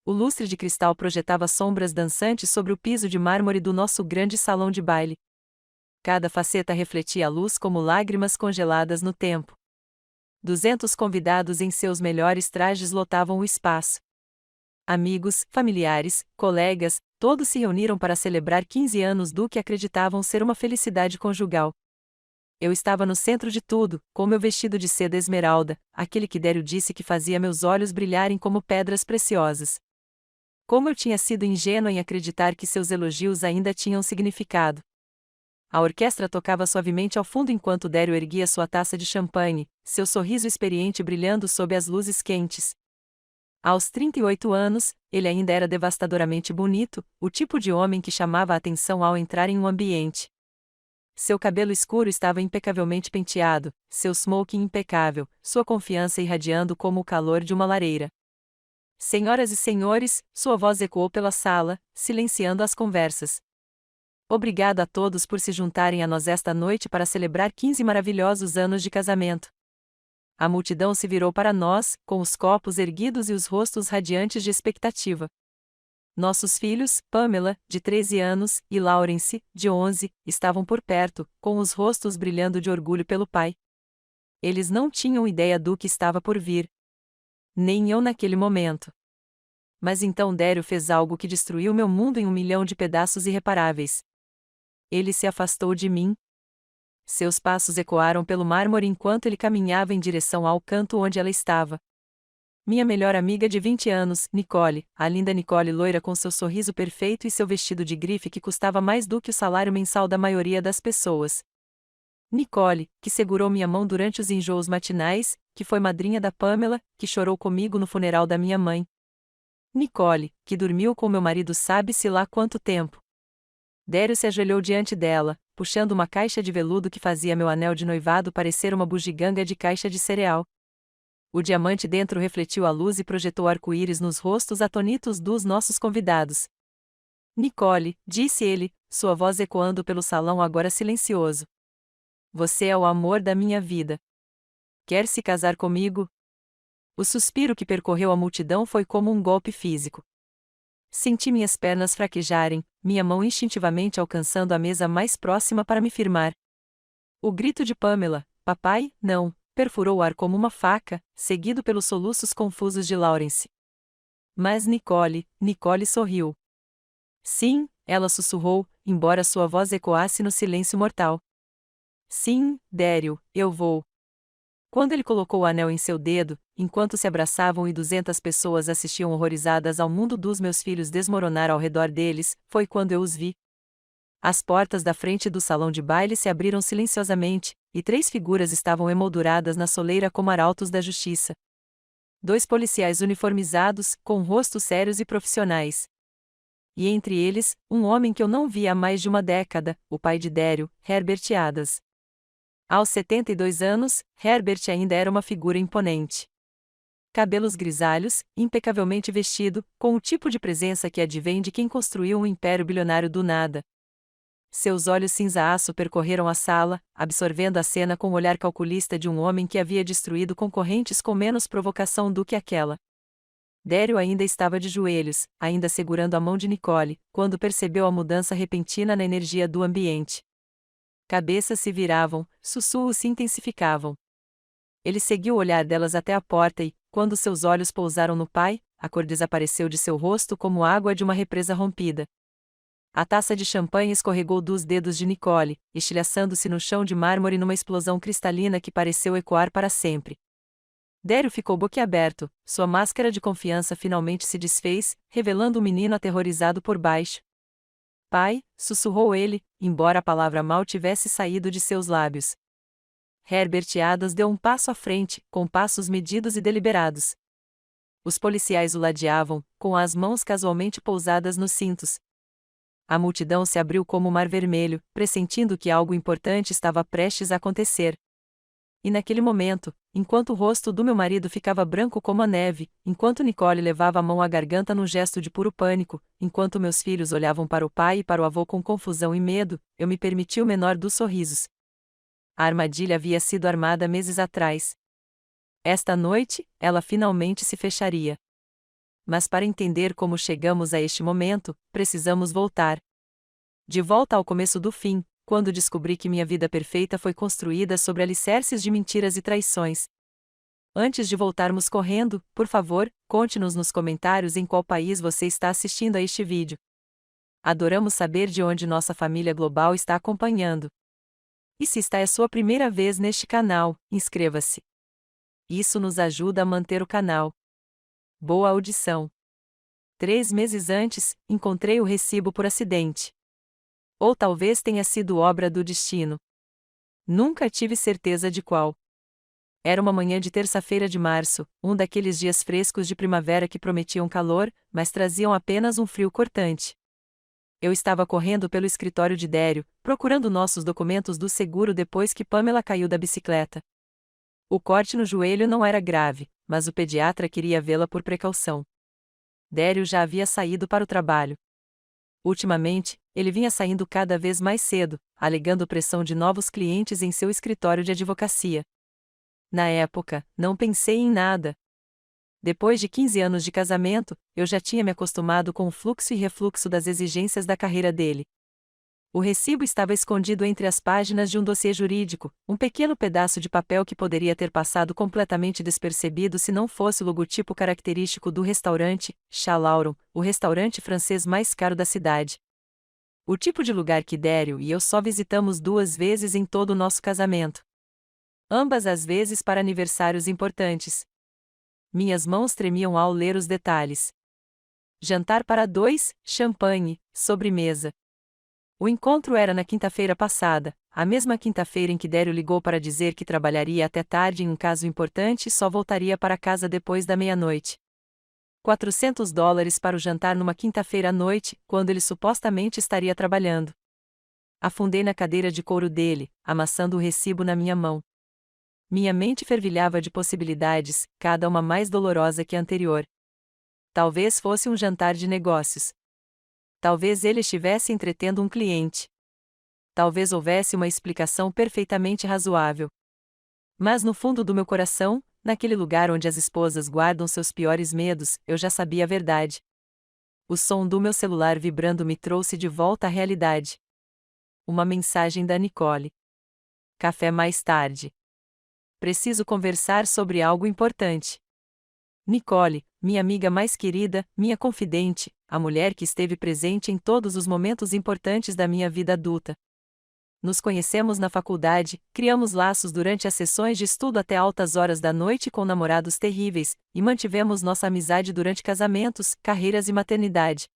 O lustre de cristal projetava sombras dançantes sobre o piso de mármore do nosso grande salão de baile. Cada faceta refletia a luz como lágrimas congeladas no tempo. 200 convidados em seus melhores trajes lotavam o espaço. Amigos, familiares, colegas, todos se reuniram para celebrar 15 anos do que acreditavam ser uma felicidade conjugal. Eu estava no centro de tudo, com meu vestido de seda esmeralda, aquele que Dério disse que fazia meus olhos brilharem como pedras preciosas. Como eu tinha sido ingênua em acreditar que seus elogios ainda tinham significado. A orquestra tocava suavemente ao fundo enquanto Dério erguia sua taça de champanhe, seu sorriso experiente brilhando sob as luzes quentes. Aos 38 anos, ele ainda era devastadoramente bonito, o tipo de homem que chamava a atenção ao entrar em um ambiente. Seu cabelo escuro estava impecavelmente penteado, seu smoking impecável, sua confiança irradiando como o calor de uma lareira. Senhoras e senhores, sua voz ecoou pela sala, silenciando as conversas. Obrigado a todos por se juntarem a nós esta noite para celebrar 15 maravilhosos anos de casamento. A multidão se virou para nós, com os copos erguidos e os rostos radiantes de expectativa. Nossos filhos, Pamela, de 13 anos, e Lawrence, de 11, estavam por perto, com os rostos brilhando de orgulho pelo pai. Eles não tinham ideia do que estava por vir. Nem eu naquele momento. Mas então Dério fez algo que destruiu meu mundo em 1 milhão de pedaços irreparáveis. Ele se afastou de mim. Seus passos ecoaram pelo mármore enquanto ele caminhava em direção ao canto onde ela estava. Minha melhor amiga de 20 anos, Nicole, a linda Nicole loira com seu sorriso perfeito e seu vestido de grife que custava mais do que o salário mensal da maioria das pessoas. Nicole, que segurou minha mão durante os enjoos matinais, que foi madrinha da Pamela, que chorou comigo no funeral da minha mãe. Nicole, que dormiu com meu marido sabe-se lá quanto tempo. Dério se ajoelhou diante dela, puxando uma caixa de veludo que fazia meu anel de noivado parecer uma bugiganga de caixa de cereal. O diamante dentro refletiu a luz e projetou arco-íris nos rostos atônitos dos nossos convidados. Nicole, disse ele, sua voz ecoando pelo salão agora silencioso. Você é o amor da minha vida. Quer se casar comigo? O suspiro que percorreu a multidão foi como um golpe físico. Senti minhas pernas fraquejarem, minha mão instintivamente alcançando a mesa mais próxima para me firmar. O grito de Pamela, papai, não, perfurou o ar como uma faca, seguido pelos soluços confusos de Lawrence. Mas Nicole sorriu. Sim, ela sussurrou, embora sua voz ecoasse no silêncio mortal. Sim, Dério, eu vou. Quando ele colocou o anel em seu dedo, enquanto se abraçavam e 200 pessoas assistiam horrorizadas ao mundo dos meus filhos desmoronar ao redor deles, foi quando eu os vi. As portas da frente do salão de baile se abriram silenciosamente, e 3 figuras estavam emolduradas na soleira como arautos da justiça. 2 policiais uniformizados, com rostos sérios e profissionais. E entre eles, um homem que eu não via há mais de uma década, o pai de Dério, Herbert Adas. Aos 72 anos, Herbert ainda era uma figura imponente. Cabelos grisalhos, impecavelmente vestido, com o tipo de presença que advém de quem construiu um império bilionário do nada. Seus olhos cinza-aço percorreram a sala, absorvendo a cena com o olhar calculista de um homem que havia destruído concorrentes com menos provocação do que aquela. Dério ainda estava de joelhos, ainda segurando a mão de Nicole, quando percebeu a mudança repentina na energia do ambiente. Cabeças se viravam, sussurros se intensificavam. Ele seguiu o olhar delas até a porta e, quando seus olhos pousaram no pai, a cor desapareceu de seu rosto como água de uma represa rompida. A taça de champanhe escorregou dos dedos de Nicole, estilhaçando-se no chão de mármore numa explosão cristalina que pareceu ecoar para sempre. Dério ficou boquiaberto, sua máscara de confiança finalmente se desfez, revelando um menino aterrorizado por baixo. Pai, sussurrou ele, embora a palavra mal tivesse saído de seus lábios. Herbert Adas deu um passo à frente, com passos medidos e deliberados. Os policiais o ladeavam, com as mãos casualmente pousadas nos cintos. A multidão se abriu como o mar vermelho, pressentindo que algo importante estava prestes a acontecer. E naquele momento, enquanto o rosto do meu marido ficava branco como a neve, enquanto Nicole levava a mão à garganta num gesto de puro pânico, enquanto meus filhos olhavam para o pai e para o avô com confusão e medo, eu me permiti o menor dos sorrisos. A armadilha havia sido armada meses atrás. Esta noite, ela finalmente se fecharia. mas para entender como chegamos a este momento, precisamos voltar. De volta ao começo do fim, quando descobri que minha vida perfeita foi construída sobre alicerces de mentiras e traições. Antes de voltarmos correndo, por favor, conte-nos nos comentários em qual país você está assistindo a este vídeo. Adoramos saber de onde nossa família global está acompanhando. E se esta é a sua primeira vez neste canal, inscreva-se. Isso nos ajuda a manter o canal. Boa audição. 3 meses antes, encontrei o recibo por acidente. Ou talvez tenha sido obra do destino. Nunca tive certeza de qual. Era uma manhã de terça-feira de março, um daqueles dias frescos de primavera que prometiam calor, mas traziam apenas um frio cortante. Eu estava correndo pelo escritório de Dério, procurando nossos documentos do seguro depois que Pamela caiu da bicicleta. O corte no joelho não era grave, mas o pediatra queria vê-la por precaução. Dério já havia saído para o trabalho. Ultimamente, ele vinha saindo cada vez mais cedo, alegando pressão de novos clientes em seu escritório de advocacia. Na época, não pensei em nada. Depois de 15 anos de casamento, eu já tinha me acostumado com o fluxo e refluxo das exigências da carreira dele. O recibo estava escondido entre as páginas de um dossiê jurídico, um pequeno pedaço de papel que poderia ter passado completamente despercebido se não fosse o logotipo característico do restaurante, Chalauron, o restaurante francês mais caro da cidade. O tipo de lugar que Dério e eu só visitamos 2 vezes em todo o nosso casamento. Ambas as vezes para aniversários importantes. Minhas mãos tremiam ao ler os detalhes. Jantar para 2, champanhe, sobremesa. O encontro era na quinta-feira passada, a mesma quinta-feira em que Dério ligou para dizer que trabalharia até tarde em um caso importante e só voltaria para casa depois da meia-noite. $400 para o jantar numa quinta-feira à noite, quando ele supostamente estaria trabalhando. Afundei na cadeira de couro dele, amassando o recibo na minha mão. Minha mente fervilhava de possibilidades, cada uma mais dolorosa que a anterior. Talvez fosse um jantar de negócios. Talvez ele estivesse entretendo um cliente. Talvez houvesse uma explicação perfeitamente razoável. Mas no fundo do meu coração, naquele lugar onde as esposas guardam seus piores medos, eu já sabia a verdade. O som do meu celular vibrando me trouxe de volta à realidade. Uma mensagem da Nicole. Café mais tarde. Preciso conversar sobre algo importante. Nicole, minha amiga mais querida, minha confidente, a mulher que esteve presente em todos os momentos importantes da minha vida adulta. Nos conhecemos na faculdade, criamos laços durante as sessões de estudo até altas horas da noite com namorados terríveis, e mantivemos nossa amizade durante casamentos, carreiras e maternidade.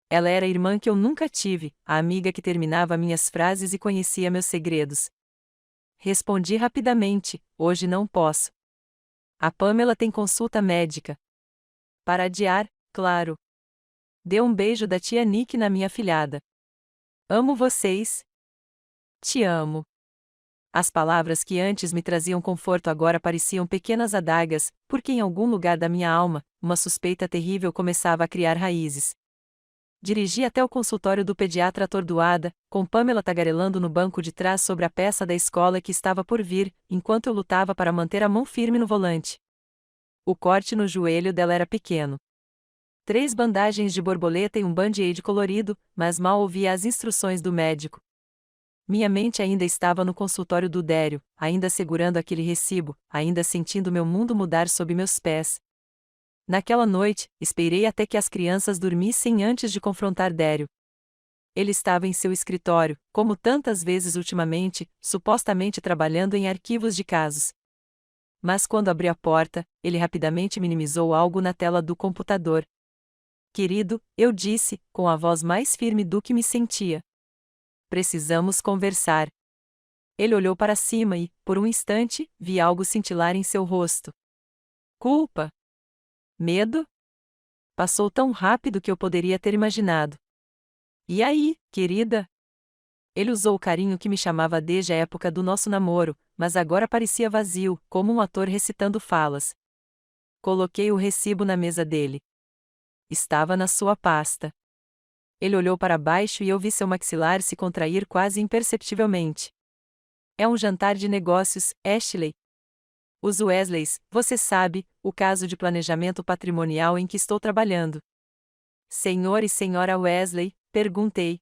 Ela era a irmã que eu nunca tive, a amiga que terminava minhas frases e conhecia meus segredos. Respondi rapidamente: hoje não posso. A Pamela tem consulta médica. Para adiar, claro. Deu um beijo da tia Nick na minha afilhada. Amo vocês. Te amo. As palavras que antes me traziam conforto agora pareciam pequenas adagas, porque em algum lugar da minha alma, uma suspeita terrível começava a criar raízes. Dirigi até o consultório do pediatra atordoada, com Pamela tagarelando no banco de trás sobre a peça da escola que estava por vir, enquanto eu lutava para manter a mão firme no volante. O corte no joelho dela era pequeno. 3 bandagens de borboleta e um band-aid colorido, mas mal ouvia as instruções do médico. Minha mente ainda estava no consultório do Dério, ainda segurando aquele recibo, ainda sentindo meu mundo mudar sob meus pés. Naquela noite, esperei até que as crianças dormissem antes de confrontar Dério. Ele estava em seu escritório, como tantas vezes ultimamente, supostamente trabalhando em arquivos de casos. Mas quando abri a porta, ele rapidamente minimizou algo na tela do computador. Querido, eu disse, com a voz mais firme do que me sentia. Precisamos conversar. Ele olhou para cima e, por um instante, vi algo cintilar em seu rosto. Culpa? Medo? Passou tão rápido que eu poderia ter imaginado. E aí, querida? Ele usou o carinho que me chamava desde a época do nosso namoro, mas agora parecia vazio, como um ator recitando falas. Coloquei o recibo na mesa dele. Estava na sua pasta. Ele olhou para baixo e eu vi seu maxilar se contrair quase imperceptivelmente. É um jantar de negócios, Ashley. Os Wesleys, você sabe, o caso de planejamento patrimonial em que estou trabalhando. Senhor e senhora Wesley, perguntei.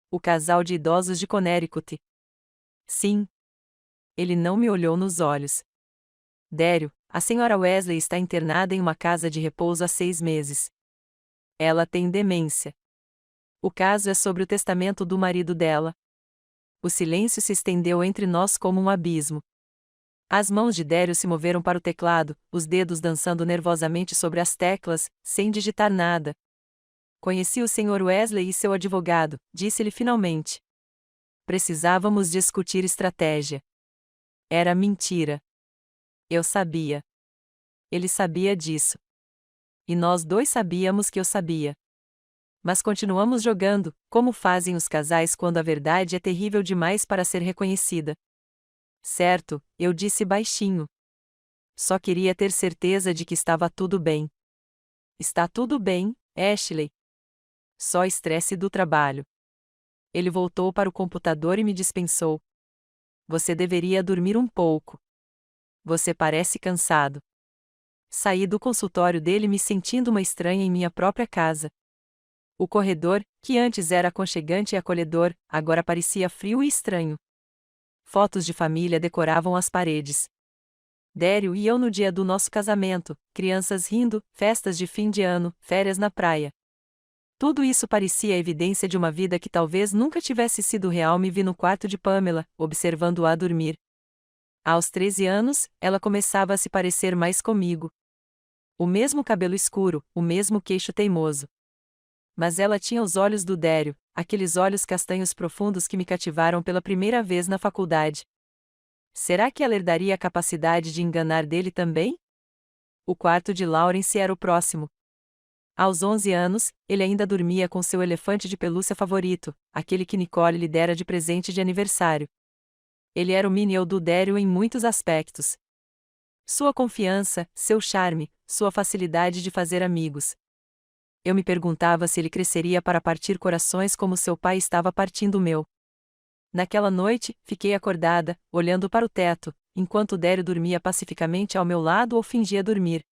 O casal de idosos de Connecticut. Sim. Ele não me olhou nos olhos. Dério, a senhora Wesley está internada em uma casa de repouso há 6 meses. Ela tem demência. O caso é sobre o testamento do marido dela. O silêncio se estendeu entre nós como um abismo. As mãos de Dério se moveram para o teclado, os dedos dançando nervosamente sobre as teclas, sem digitar nada. Conheci o Sr. Wesley e seu advogado, disse-lhe finalmente. Precisávamos discutir estratégia. Era mentira. Eu sabia. Ele sabia disso. E nós dois sabíamos que eu sabia. Mas continuamos jogando, como fazem os casais quando a verdade é terrível demais para ser reconhecida. Certo, eu disse baixinho. Só queria ter certeza de que estava tudo bem. Está tudo bem, Ashley. Só estresse do trabalho. Ele voltou para o computador e me dispensou. Você deveria dormir um pouco. Você parece cansado. Saí do consultório dele me sentindo uma estranha em minha própria casa. O corredor, que antes era aconchegante e acolhedor, agora parecia frio e estranho. Fotos de família decoravam as paredes. Dério e eu no dia do nosso casamento, crianças rindo, festas de fim de ano, férias na praia. Tudo isso parecia a evidência de uma vida que talvez nunca tivesse sido real. Me vi no quarto de Pamela, observando-a dormir. Aos 13 anos, ela começava a se parecer mais comigo. O mesmo cabelo escuro, o mesmo queixo teimoso. Mas ela tinha os olhos do Dério, aqueles olhos castanhos profundos que me cativaram pela primeira vez na faculdade. Será que ela herdaria a capacidade de enganar dele também? O quarto de Lawrence era o próximo. Aos 11 anos, ele ainda dormia com seu elefante de pelúcia favorito, aquele que Nicole lhe dera de presente de aniversário. Ele era o mini-eu do Dério em muitos aspectos. Sua confiança, seu charme, sua facilidade de fazer amigos. Eu me perguntava se ele cresceria para partir corações como seu pai estava partindo o meu. Naquela noite, fiquei acordada, olhando para o teto, enquanto Dério dormia pacificamente ao meu lado ou fingia dormir.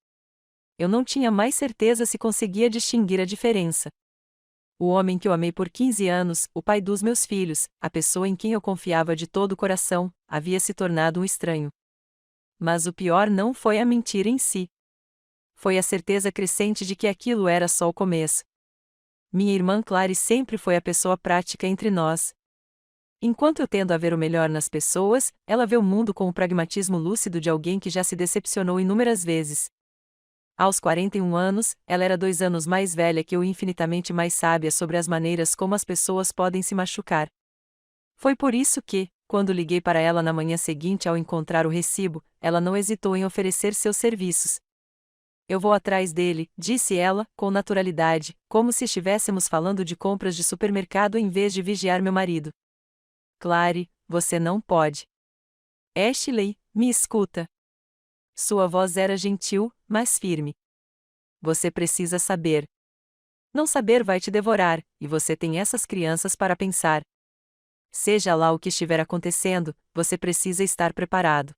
Eu não tinha mais certeza se conseguia distinguir a diferença. O homem que eu amei por 15 anos, o pai dos meus filhos, a pessoa em quem eu confiava de todo o coração, havia se tornado um estranho. Mas o pior não foi a mentira em si. Foi a certeza crescente de que aquilo era só o começo. Minha irmã Clary sempre foi a pessoa prática entre nós. Enquanto eu tendo a ver o melhor nas pessoas, ela vê o mundo com o pragmatismo lúcido de alguém que já se decepcionou inúmeras vezes. Aos 41 anos, ela era 2 anos mais velha que eu e infinitamente mais sábia sobre as maneiras como as pessoas podem se machucar. Foi por isso que, quando liguei para ela na manhã seguinte ao encontrar o recibo, ela não hesitou em oferecer seus serviços. Eu vou atrás dele, disse ela, com naturalidade, como se estivéssemos falando de compras de supermercado em vez de vigiar meu marido. Clary, você não pode. Ashley, me escuta. Sua voz era gentil, mas firme. Você precisa saber. Não saber vai te devorar, e você tem essas crianças para pensar. Seja lá o que estiver acontecendo, você precisa estar preparado.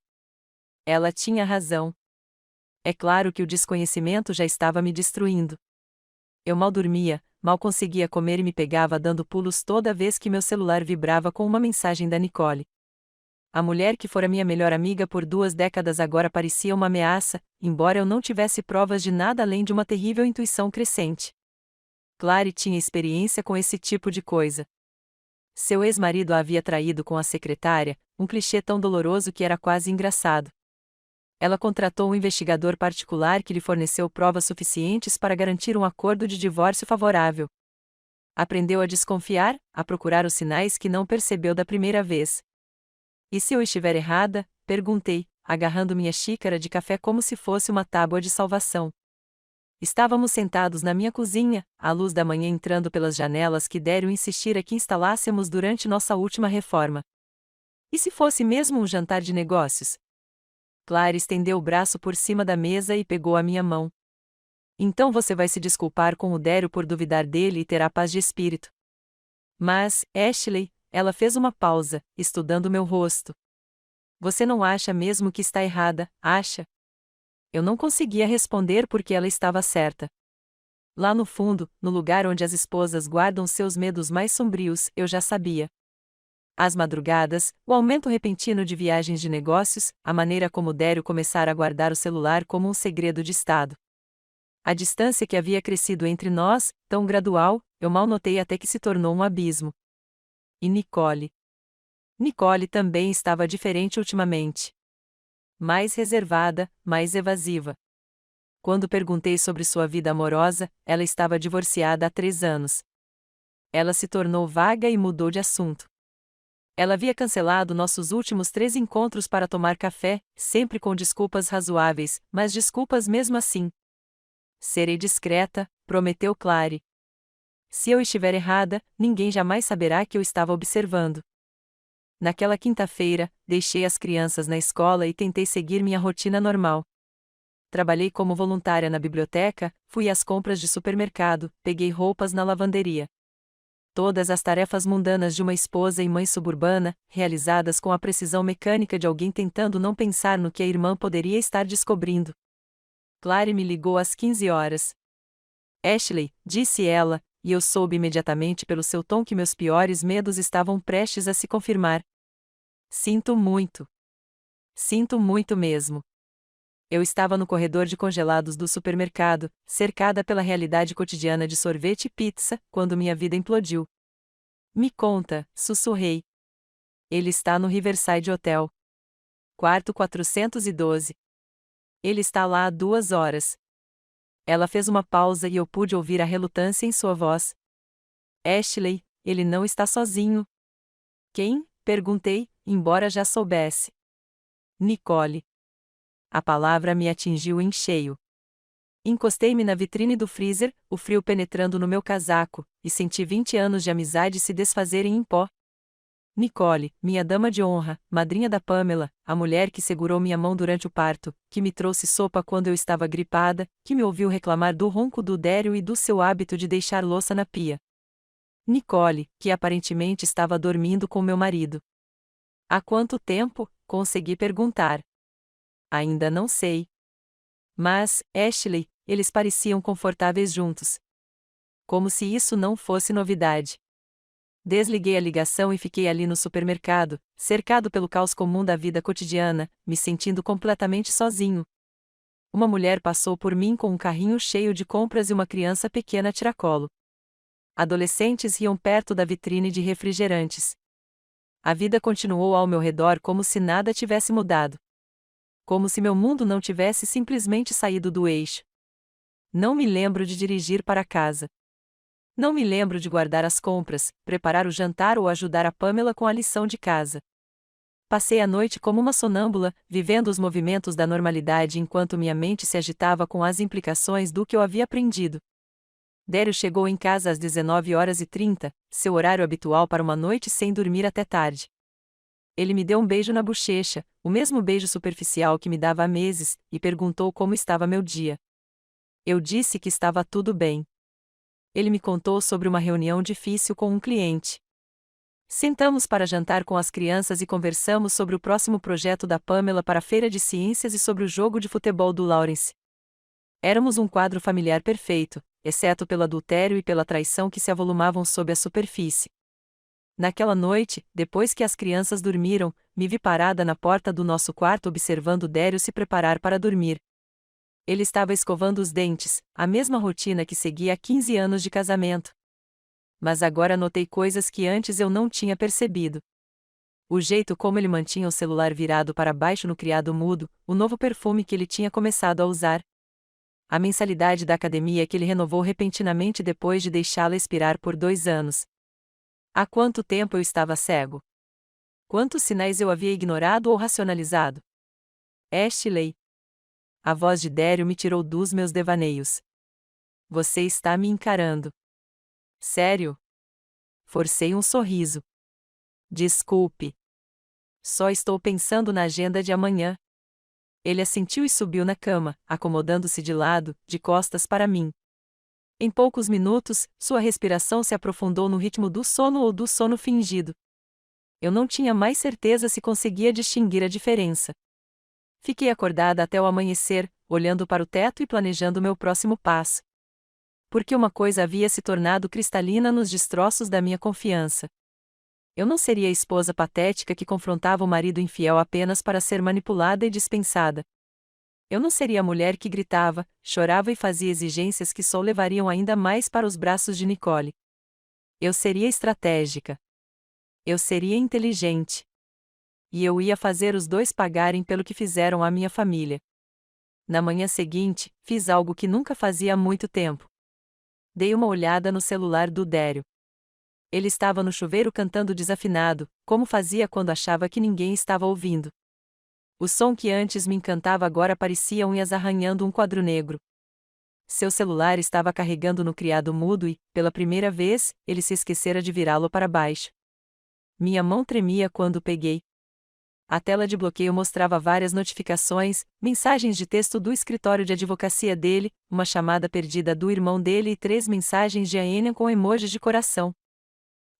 Ela tinha razão. É claro que o desconhecimento já estava me destruindo. Eu mal dormia, mal conseguia comer e me pegava dando pulos toda vez que meu celular vibrava com uma mensagem da Nicole. A mulher que fora minha melhor amiga por 2 décadas agora parecia uma ameaça, embora eu não tivesse provas de nada além de uma terrível intuição crescente. Clary tinha experiência com esse tipo de coisa. Seu ex-marido a havia traído com a secretária, um clichê tão doloroso que era quase engraçado. Ela contratou um investigador particular que lhe forneceu provas suficientes para garantir um acordo de divórcio favorável. Aprendeu a desconfiar, a procurar os sinais que não percebeu da primeira vez. E se eu estiver errada? Perguntei, agarrando minha xícara de café como se fosse uma tábua de salvação. Estávamos sentados na minha cozinha, a luz da manhã entrando pelas janelas que Dério insistira que instalássemos durante nossa última reforma. E se fosse mesmo um jantar de negócios? Clary estendeu o braço por cima da mesa e pegou a minha mão. Então você vai se desculpar com o Dério por duvidar dele e terá paz de espírito. Mas, Ashley, ela fez uma pausa, estudando meu rosto. Você não acha mesmo que está errada, acha? Eu não conseguia responder porque ela estava certa. Lá no fundo, no lugar onde as esposas guardam seus medos mais sombrios, eu já sabia. As madrugadas, o aumento repentino de viagens de negócios, a maneira como Dério começara a guardar o celular como um segredo de Estado. A distância que havia crescido entre nós, tão gradual, eu mal notei até que se tornou um abismo. E Nicole? Nicole também estava diferente ultimamente. Mais reservada, mais evasiva. Quando perguntei sobre sua vida amorosa, ela estava divorciada há 3 anos. Ela se tornou vaga e mudou de assunto. Ela havia cancelado nossos últimos 3 encontros para tomar café, sempre com desculpas razoáveis, mas desculpas mesmo assim. Serei discreta, prometeu Clary. Se eu estiver errada, ninguém jamais saberá que eu estava observando. Naquela quinta-feira, deixei as crianças na escola e tentei seguir minha rotina normal. Trabalhei como voluntária na biblioteca, fui às compras de supermercado, peguei roupas na lavanderia. Todas as tarefas mundanas de uma esposa e mãe suburbana, realizadas com a precisão mecânica de alguém tentando não pensar no que a irmã poderia estar descobrindo. Clary me ligou às 15 horas. Ashley, disse ela, e eu soube imediatamente pelo seu tom que meus piores medos estavam prestes a se confirmar. Sinto muito. Sinto muito mesmo. Eu estava no corredor de congelados do supermercado, cercada pela realidade cotidiana de sorvete e pizza, quando minha vida implodiu. Me conta, sussurrei. Ele está no Riverside Hotel. Quarto 412. Ele está lá há 2 horas. Ela fez uma pausa e eu pude ouvir a relutância em sua voz. Ashley, ele não está sozinho. Quem? Perguntei, embora já soubesse. Nicole. A palavra me atingiu em cheio. Encostei-me na vitrine do freezer, o frio penetrando no meu casaco, e senti 20 anos de amizade se desfazerem em pó. Nicole, minha dama de honra, madrinha da Pamela, a mulher que segurou minha mão durante o parto, que me trouxe sopa quando eu estava gripada, que me ouviu reclamar do ronco do Dério e do seu hábito de deixar louça na pia. Nicole, que aparentemente estava dormindo com meu marido. Há quanto tempo? Consegui perguntar. Ainda não sei. Mas, Ashley, eles pareciam confortáveis juntos. Como se isso não fosse novidade. Desliguei a ligação e fiquei ali no supermercado, cercado pelo caos comum da vida cotidiana, me sentindo completamente sozinho. Uma mulher passou por mim com um carrinho cheio de compras e uma criança pequena a tiracolo. Adolescentes riam perto da vitrine de refrigerantes. A vida continuou ao meu redor como se nada tivesse mudado. Como se meu mundo não tivesse simplesmente saído do eixo. Não me lembro de dirigir para casa. Não me lembro de guardar as compras, preparar o jantar ou ajudar a Pamela com a lição de casa. Passei a noite como uma sonâmbula, vivendo os movimentos da normalidade enquanto minha mente se agitava com as implicações do que eu havia aprendido. Dério chegou em casa às 19h30, seu horário habitual para uma noite sem dormir até tarde. Ele me deu um beijo na bochecha, o mesmo beijo superficial que me dava há meses, e perguntou como estava meu dia. Eu disse que estava tudo bem. Ele me contou sobre uma reunião difícil com um cliente. Sentamos para jantar com as crianças e conversamos sobre o próximo projeto da Pamela para a Feira de Ciências e sobre o jogo de futebol do Lawrence. Éramos um quadro familiar perfeito, exceto pelo adultério e pela traição que se avolumavam sob a superfície. Naquela noite, depois que as crianças dormiram, me vi parada na porta do nosso quarto observando Dério se preparar para dormir. Ele estava escovando os dentes, a mesma rotina que seguia há 15 anos de casamento. Mas agora notei coisas que antes eu não tinha percebido. O jeito como ele mantinha o celular virado para baixo no criado mudo, o novo perfume que ele tinha começado a usar. A mensalidade da academia que ele renovou repentinamente depois de deixá-la expirar por 2 anos. Há quanto tempo eu estava cego? Quantos sinais eu havia ignorado ou racionalizado? Ashley. A voz de Dério me tirou dos meus devaneios. Você está me encarando. Sério? Forcei um sorriso. Desculpe. Só estou pensando na agenda de amanhã. Ele assentiu e subiu na cama, acomodando-se de lado, de costas para mim. Em poucos minutos, sua respiração se aprofundou no ritmo do sono ou do sono fingido. Eu não tinha mais certeza se conseguia distinguir a diferença. Fiquei acordada até o amanhecer, olhando para o teto e planejando meu próximo passo. Porque uma coisa havia se tornado cristalina nos destroços da minha confiança. Eu não seria a esposa patética que confrontava o marido infiel apenas para ser manipulada e dispensada. Eu não seria a mulher que gritava, chorava e fazia exigências que só o levariam ainda mais para os braços de Nicole. Eu seria estratégica. Eu seria inteligente. E eu ia fazer os dois pagarem pelo que fizeram à minha família. Na manhã seguinte, fiz algo que nunca fazia há muito tempo. Dei uma olhada no celular do Dério. Ele estava no chuveiro cantando desafinado, como fazia quando achava que ninguém estava ouvindo. O som que antes me encantava agora parecia unhas arranhando um quadro negro. Seu celular estava carregando no criado mudo e, pela primeira vez, ele se esquecera de virá-lo para baixo. Minha mão tremia quando o peguei. A tela de bloqueio mostrava várias notificações, mensagens de texto do escritório de advocacia dele, uma chamada perdida do irmão dele e 3 mensagens de Aenia com emojis de coração.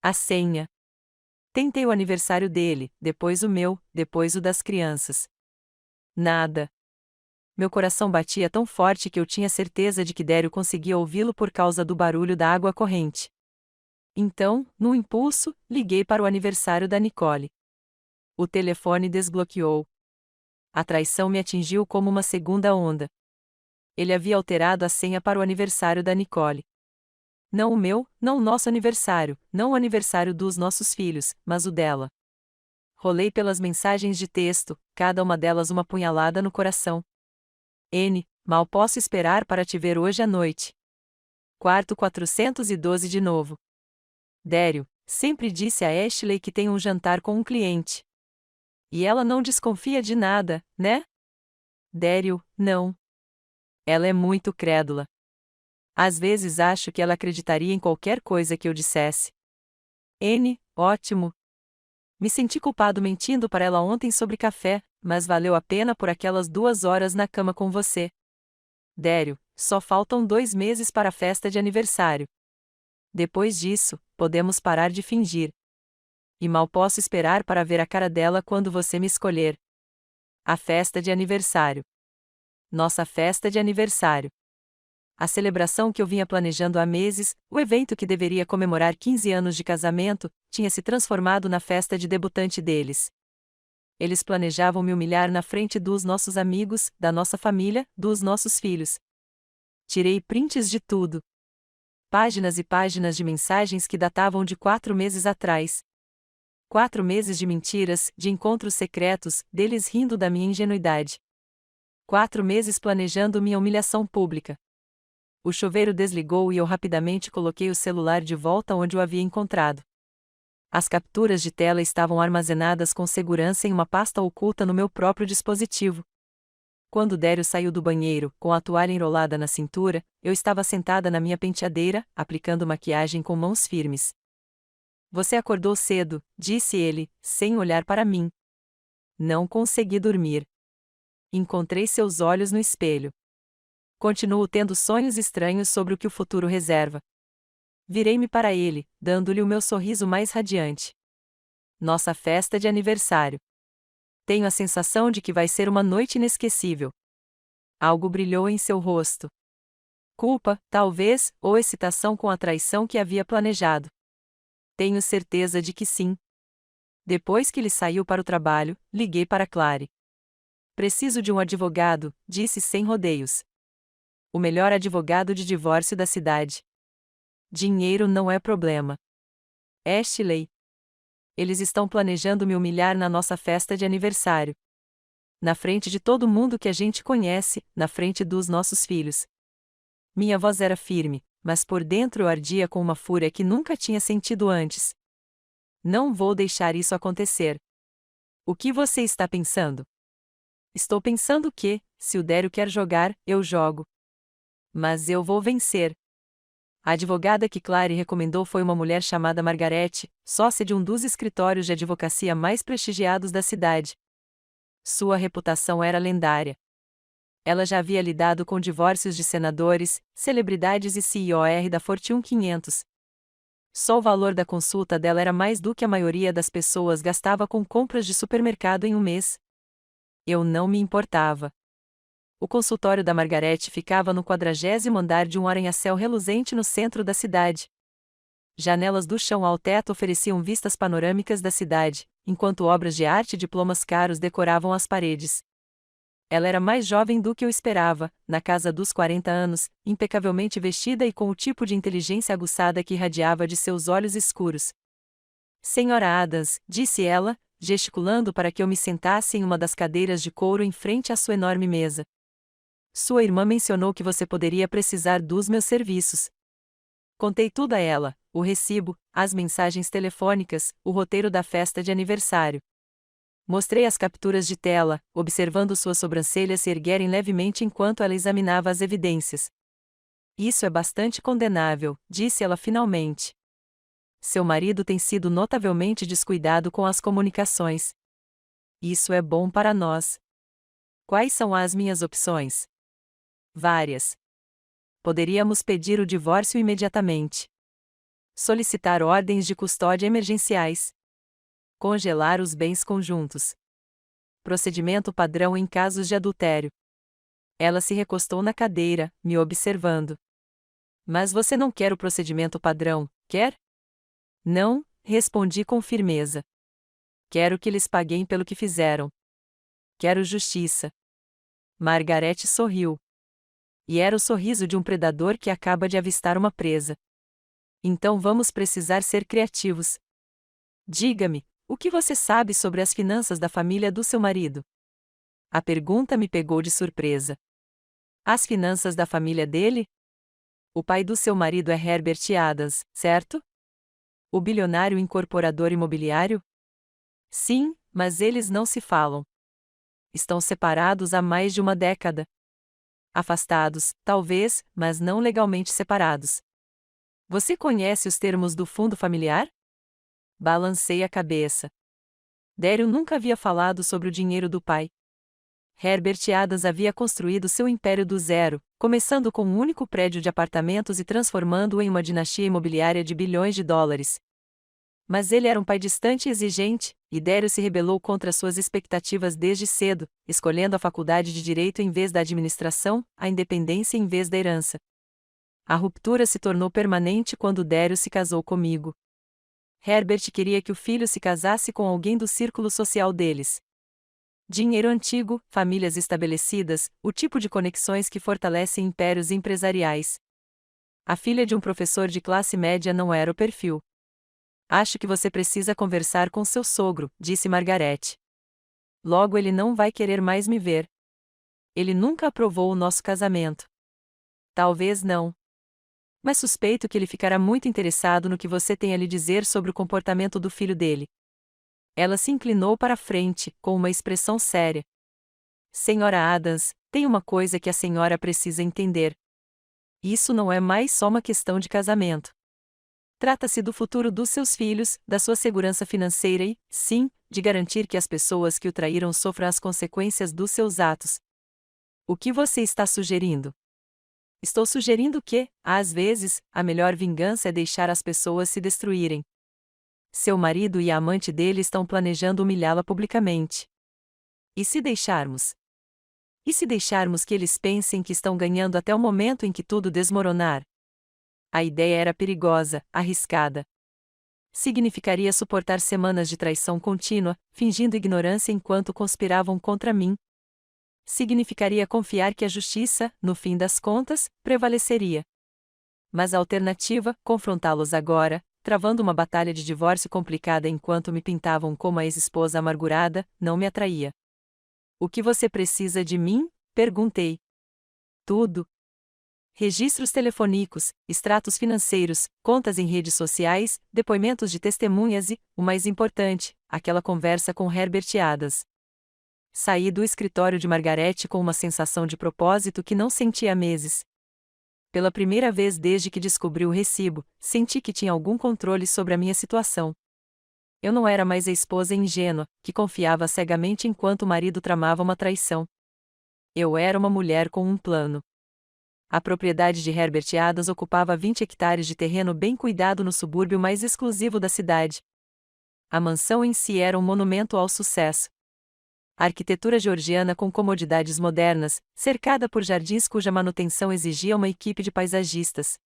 A senha. Tentei o aniversário dele, depois o meu, depois o das crianças. Nada. Meu coração batia tão forte que eu tinha certeza de que Dério conseguia ouvi-lo por causa do barulho da água corrente. Então, num impulso, liguei para o aniversário da Nicole. O telefone desbloqueou. A traição me atingiu como uma segunda onda. Ele havia alterado a senha para o aniversário da Nicole. Não o meu, não o nosso aniversário, não o aniversário dos nossos filhos, mas o dela. Rolei pelas mensagens de texto, cada uma delas uma punhalada no coração. N, mal posso esperar para te ver hoje à noite. Quarto 412 de novo. Dério, sempre disse a Ashley que tem um jantar com um cliente. E ela não desconfia de nada, né? Dério, não. Ela é muito crédula. Às vezes acho que ela acreditaria em qualquer coisa que eu dissesse. N, ótimo. Me senti culpado mentindo para ela ontem sobre café, mas valeu a pena por aquelas 2 horas na cama com você. Dério, só faltam 2 meses para a festa de aniversário. Depois disso, podemos parar de fingir. E mal posso esperar para ver a cara dela quando você me escolher. A festa de aniversário. Nossa festa de aniversário. A celebração que eu vinha planejando há meses, o evento que deveria comemorar 15 anos de casamento, tinha se transformado na festa de debutante deles. Eles planejavam me humilhar na frente dos nossos amigos, da nossa família, dos nossos filhos. Tirei prints de tudo. Páginas e páginas de mensagens que datavam de 4 meses atrás. 4 meses de mentiras, de encontros secretos, deles rindo da minha ingenuidade. 4 meses planejando minha humilhação pública. O chuveiro desligou e eu rapidamente coloquei o celular de volta onde o havia encontrado. As capturas de tela estavam armazenadas com segurança em uma pasta oculta no meu próprio dispositivo. Quando Dério saiu do banheiro, com a toalha enrolada na cintura, eu estava sentada na minha penteadeira, aplicando maquiagem com mãos firmes. Você acordou cedo, disse ele, sem olhar para mim. Não consegui dormir. Encontrei seus olhos no espelho. Continuo tendo sonhos estranhos sobre o que o futuro reserva. Virei-me para ele, dando-lhe o meu sorriso mais radiante. Nossa festa de aniversário. Tenho a sensação de que vai ser uma noite inesquecível. Algo brilhou em seu rosto. Culpa, talvez, ou excitação com a traição que havia planejado. Tenho certeza de que sim. Depois que ele saiu para o trabalho, liguei para Clary. Preciso de um advogado, disse sem rodeios. O melhor advogado de divórcio da cidade. Dinheiro não é problema. Ashley. Eles estão planejando me humilhar na nossa festa de aniversário. Na frente de todo mundo que a gente conhece, na frente dos nossos filhos. Minha voz era firme, mas por dentro eu ardia com uma fúria que nunca tinha sentido antes. Não vou deixar isso acontecer. O que você está pensando? Estou pensando que, se o Dério quer jogar, eu jogo. Mas eu vou vencer. A advogada que Clary recomendou foi uma mulher chamada Margarete, sócia de um dos escritórios de advocacia mais prestigiados da cidade. Sua reputação era lendária. Ela já havia lidado com divórcios de senadores, celebridades e CEOs da Fortune 500. Só o valor da consulta dela era mais do que a maioria das pessoas gastava com compras de supermercado em um mês. Eu não me importava. O consultório da Margarete ficava no 40º andar de um arranha-céu reluzente no centro da cidade. Janelas do chão ao teto ofereciam vistas panorâmicas da cidade, enquanto obras de arte e diplomas caros decoravam as paredes. Ela era mais jovem do que eu esperava, na casa dos 40 anos, impecavelmente vestida e com o tipo de inteligência aguçada que irradiava de seus olhos escuros. Senhora Adams, disse ela, gesticulando para que eu me sentasse em uma das cadeiras de couro em frente à sua enorme mesa. Sua irmã mencionou que você poderia precisar dos meus serviços. Contei tudo a ela, o recibo, as mensagens telefônicas, o roteiro da festa de aniversário. Mostrei as capturas de tela, observando suas sobrancelhas se erguerem levemente enquanto ela examinava as evidências. Isso é bastante condenável, disse ela finalmente. Seu marido tem sido notavelmente descuidado com as comunicações. Isso é bom para nós. Quais são as minhas opções? Várias. Poderíamos pedir o divórcio imediatamente. Solicitar ordens de custódia emergenciais. Congelar os bens conjuntos. Procedimento padrão em casos de adultério. Ela se recostou na cadeira, me observando. Mas você não quer o procedimento padrão, quer? Não, respondi com firmeza. Quero que lhes paguem pelo que fizeram. Quero justiça. Margarete sorriu. E era o sorriso de um predador que acaba de avistar uma presa. Então vamos precisar ser criativos. Diga-me, o que você sabe sobre as finanças da família do seu marido? A pergunta me pegou de surpresa. As finanças da família dele? O pai do seu marido é Herbert Adams, certo? O bilionário incorporador imobiliário? Sim, mas eles não se falam. Estão separados há mais de uma década. Afastados, talvez, mas não legalmente separados. Você conhece os termos do fundo familiar? Balancei a cabeça. Daryl nunca havia falado sobre o dinheiro do pai. Herbert Adams havia construído seu império do zero, começando com um único prédio de apartamentos e transformando-o em uma dinastia imobiliária de bilhões de dólares. Mas ele era um pai distante e exigente, e Daryl se rebelou contra suas expectativas desde cedo, escolhendo a faculdade de direito em vez da administração, a independência em vez da herança. A ruptura se tornou permanente quando Daryl se casou comigo. Herbert queria que o filho se casasse com alguém do círculo social deles. Dinheiro antigo, famílias estabelecidas, o tipo de conexões que fortalecem impérios empresariais. A filha de um professor de classe média não era o perfil. Acho que você precisa conversar com seu sogro, disse Margarete. Logo ele não vai querer mais me ver. Ele nunca aprovou o nosso casamento. Talvez não. Mas suspeito que ele ficará muito interessado no que você tem a lhe dizer sobre o comportamento do filho dele. Ela se inclinou para a frente, com uma expressão séria. Senhora Adams, tem uma coisa que a senhora precisa entender. Isso não é mais só uma questão de casamento. Trata-se do futuro dos seus filhos, da sua segurança financeira e, sim, de garantir que as pessoas que o traíram sofram as consequências dos seus atos. O que você está sugerindo? Estou sugerindo que, às vezes, a melhor vingança é deixar as pessoas se destruírem. Seu marido e a amante dele estão planejando humilhá-la publicamente. E se deixarmos? E se deixarmos que eles pensem que estão ganhando até o momento em que tudo desmoronar? A ideia era perigosa, arriscada. Significaria suportar semanas de traição contínua, fingindo ignorância enquanto conspiravam contra mim. Significaria confiar que a justiça, no fim das contas, prevaleceria. Mas a alternativa, confrontá-los agora, travando uma batalha de divórcio complicada enquanto me pintavam como a ex-esposa amargurada, não me atraía. O que você precisa de mim? Perguntei. Tudo. Registros telefônicos, extratos financeiros, contas em redes sociais, depoimentos de testemunhas e, o mais importante, aquela conversa com Herbert Adams. Saí do escritório de Margarete com uma sensação de propósito que não sentia há meses. Pela primeira vez desde que descobri o recibo, senti que tinha algum controle sobre a minha situação. Eu não era mais a esposa ingênua, que confiava cegamente enquanto o marido tramava uma traição. Eu era uma mulher com um plano. A propriedade de Herbert Adams ocupava 20 hectares de terreno bem cuidado no subúrbio mais exclusivo da cidade. A mansão em si era um monumento ao sucesso. A arquitetura georgiana com comodidades modernas, cercada por jardins cuja manutenção exigia uma equipe de paisagistas.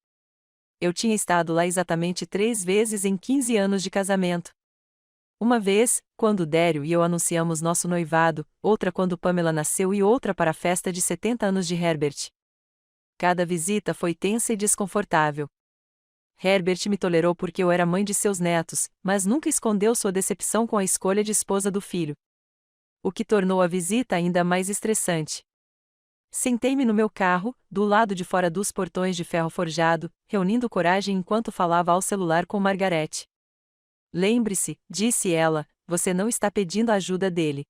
Eu tinha estado lá exatamente 3 vezes em 15 anos de casamento. Uma vez, quando Daryl e eu anunciamos nosso noivado, outra quando Pamela nasceu e outra para a festa de 70 anos de Herbert. Cada visita foi tensa e desconfortável. Herbert me tolerou porque eu era mãe de seus netos, mas nunca escondeu sua decepção com a escolha de esposa do filho. O que tornou a visita ainda mais estressante. Sentei-me no meu carro, do lado de fora dos portões de ferro forjado, reunindo coragem enquanto falava ao celular com Margaret. Lembre-se, disse ela, você não está pedindo a ajuda dele.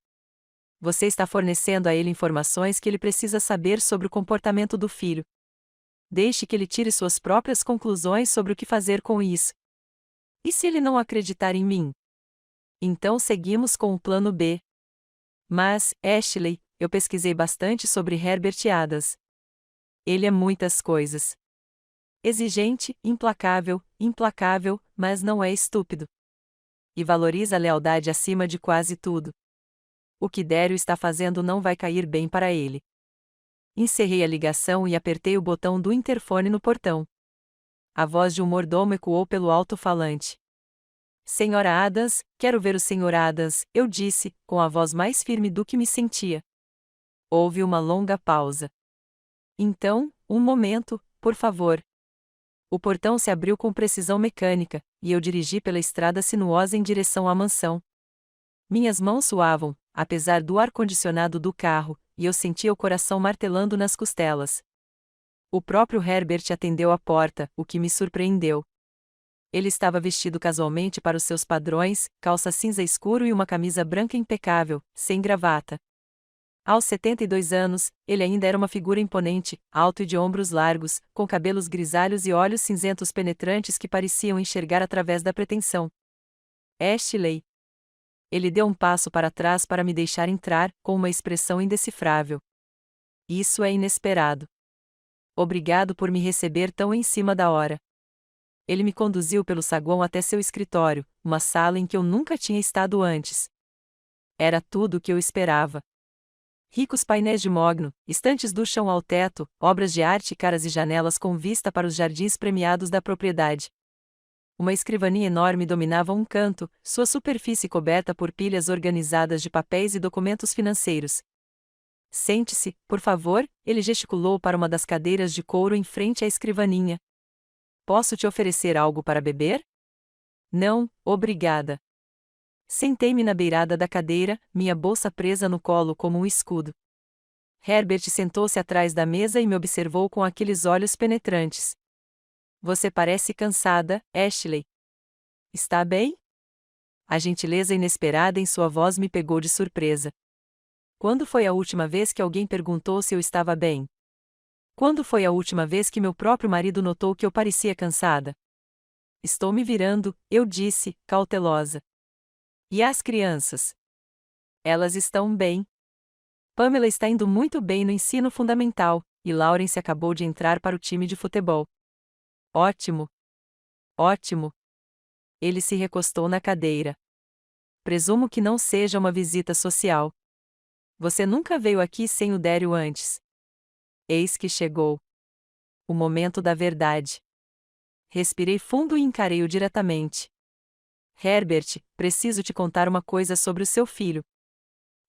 Você está fornecendo a ele informações que ele precisa saber sobre o comportamento do filho. Deixe que ele tire suas próprias conclusões sobre o que fazer com isso. E se ele não acreditar em mim? Então seguimos com o plano B. Mas, Ashley, eu pesquisei bastante sobre Herbert Adams. Ele é muitas coisas. Exigente, implacável, mas não é estúpido. E valoriza a lealdade acima de quase tudo. O que Daryl está fazendo não vai cair bem para ele. Encerrei a ligação e apertei o botão do interfone no portão. A voz de um mordomo ecoou pelo alto-falante. Senhora Adams, quero ver o Sr. Adams, eu disse, com a voz mais firme do que me sentia. Houve uma longa pausa. Então, um momento, por favor. O portão se abriu com precisão mecânica, e eu dirigi pela estrada sinuosa em direção à mansão. Minhas mãos suavam, apesar do ar-condicionado do carro, e eu sentia o coração martelando nas costelas. O próprio Herbert atendeu a porta, o que me surpreendeu. Ele estava vestido casualmente para os seus padrões, calça cinza escuro e uma camisa branca impecável, sem gravata. Aos 72 anos, ele ainda era uma figura imponente, alto e de ombros largos, com cabelos grisalhos e olhos cinzentos penetrantes que pareciam enxergar através da pretensão. Ashley. Ele deu um passo para trás para me deixar entrar, com uma expressão indecifrável. Isso é inesperado. Obrigado por me receber tão em cima da hora. Ele me conduziu pelo saguão até seu escritório, uma sala em que eu nunca tinha estado antes. Era tudo o que eu esperava. Ricos painéis de mogno, estantes do chão ao teto, obras de arte caras e janelas com vista para os jardins premiados da propriedade. Uma escrivaninha enorme dominava um canto, sua superfície coberta por pilhas organizadas de papéis e documentos financeiros. Sente-se, por favor, ele gesticulou para uma das cadeiras de couro em frente à escrivaninha. Posso te oferecer algo para beber? Não, obrigada. Sentei-me na beirada da cadeira, minha bolsa presa no colo como um escudo. Herbert sentou-se atrás da mesa e me observou com aqueles olhos penetrantes. Você parece cansada, Ashley. Está bem? A gentileza inesperada em sua voz me pegou de surpresa. Quando foi a última vez que alguém perguntou se eu estava bem? Quando foi a última vez que meu próprio marido notou que eu parecia cansada? Estou me virando, eu disse, cautelosa. E as crianças? Elas estão bem. Pamela está indo muito bem no ensino fundamental, e Lawrence acabou de entrar para o time de futebol. Ótimo. Ótimo. Ele se recostou na cadeira. Presumo que não seja uma visita social. Você nunca veio aqui sem o Daryl antes. Eis que chegou. O momento da verdade. Respirei fundo e encarei-o diretamente. Herbert, preciso te contar uma coisa sobre o seu filho.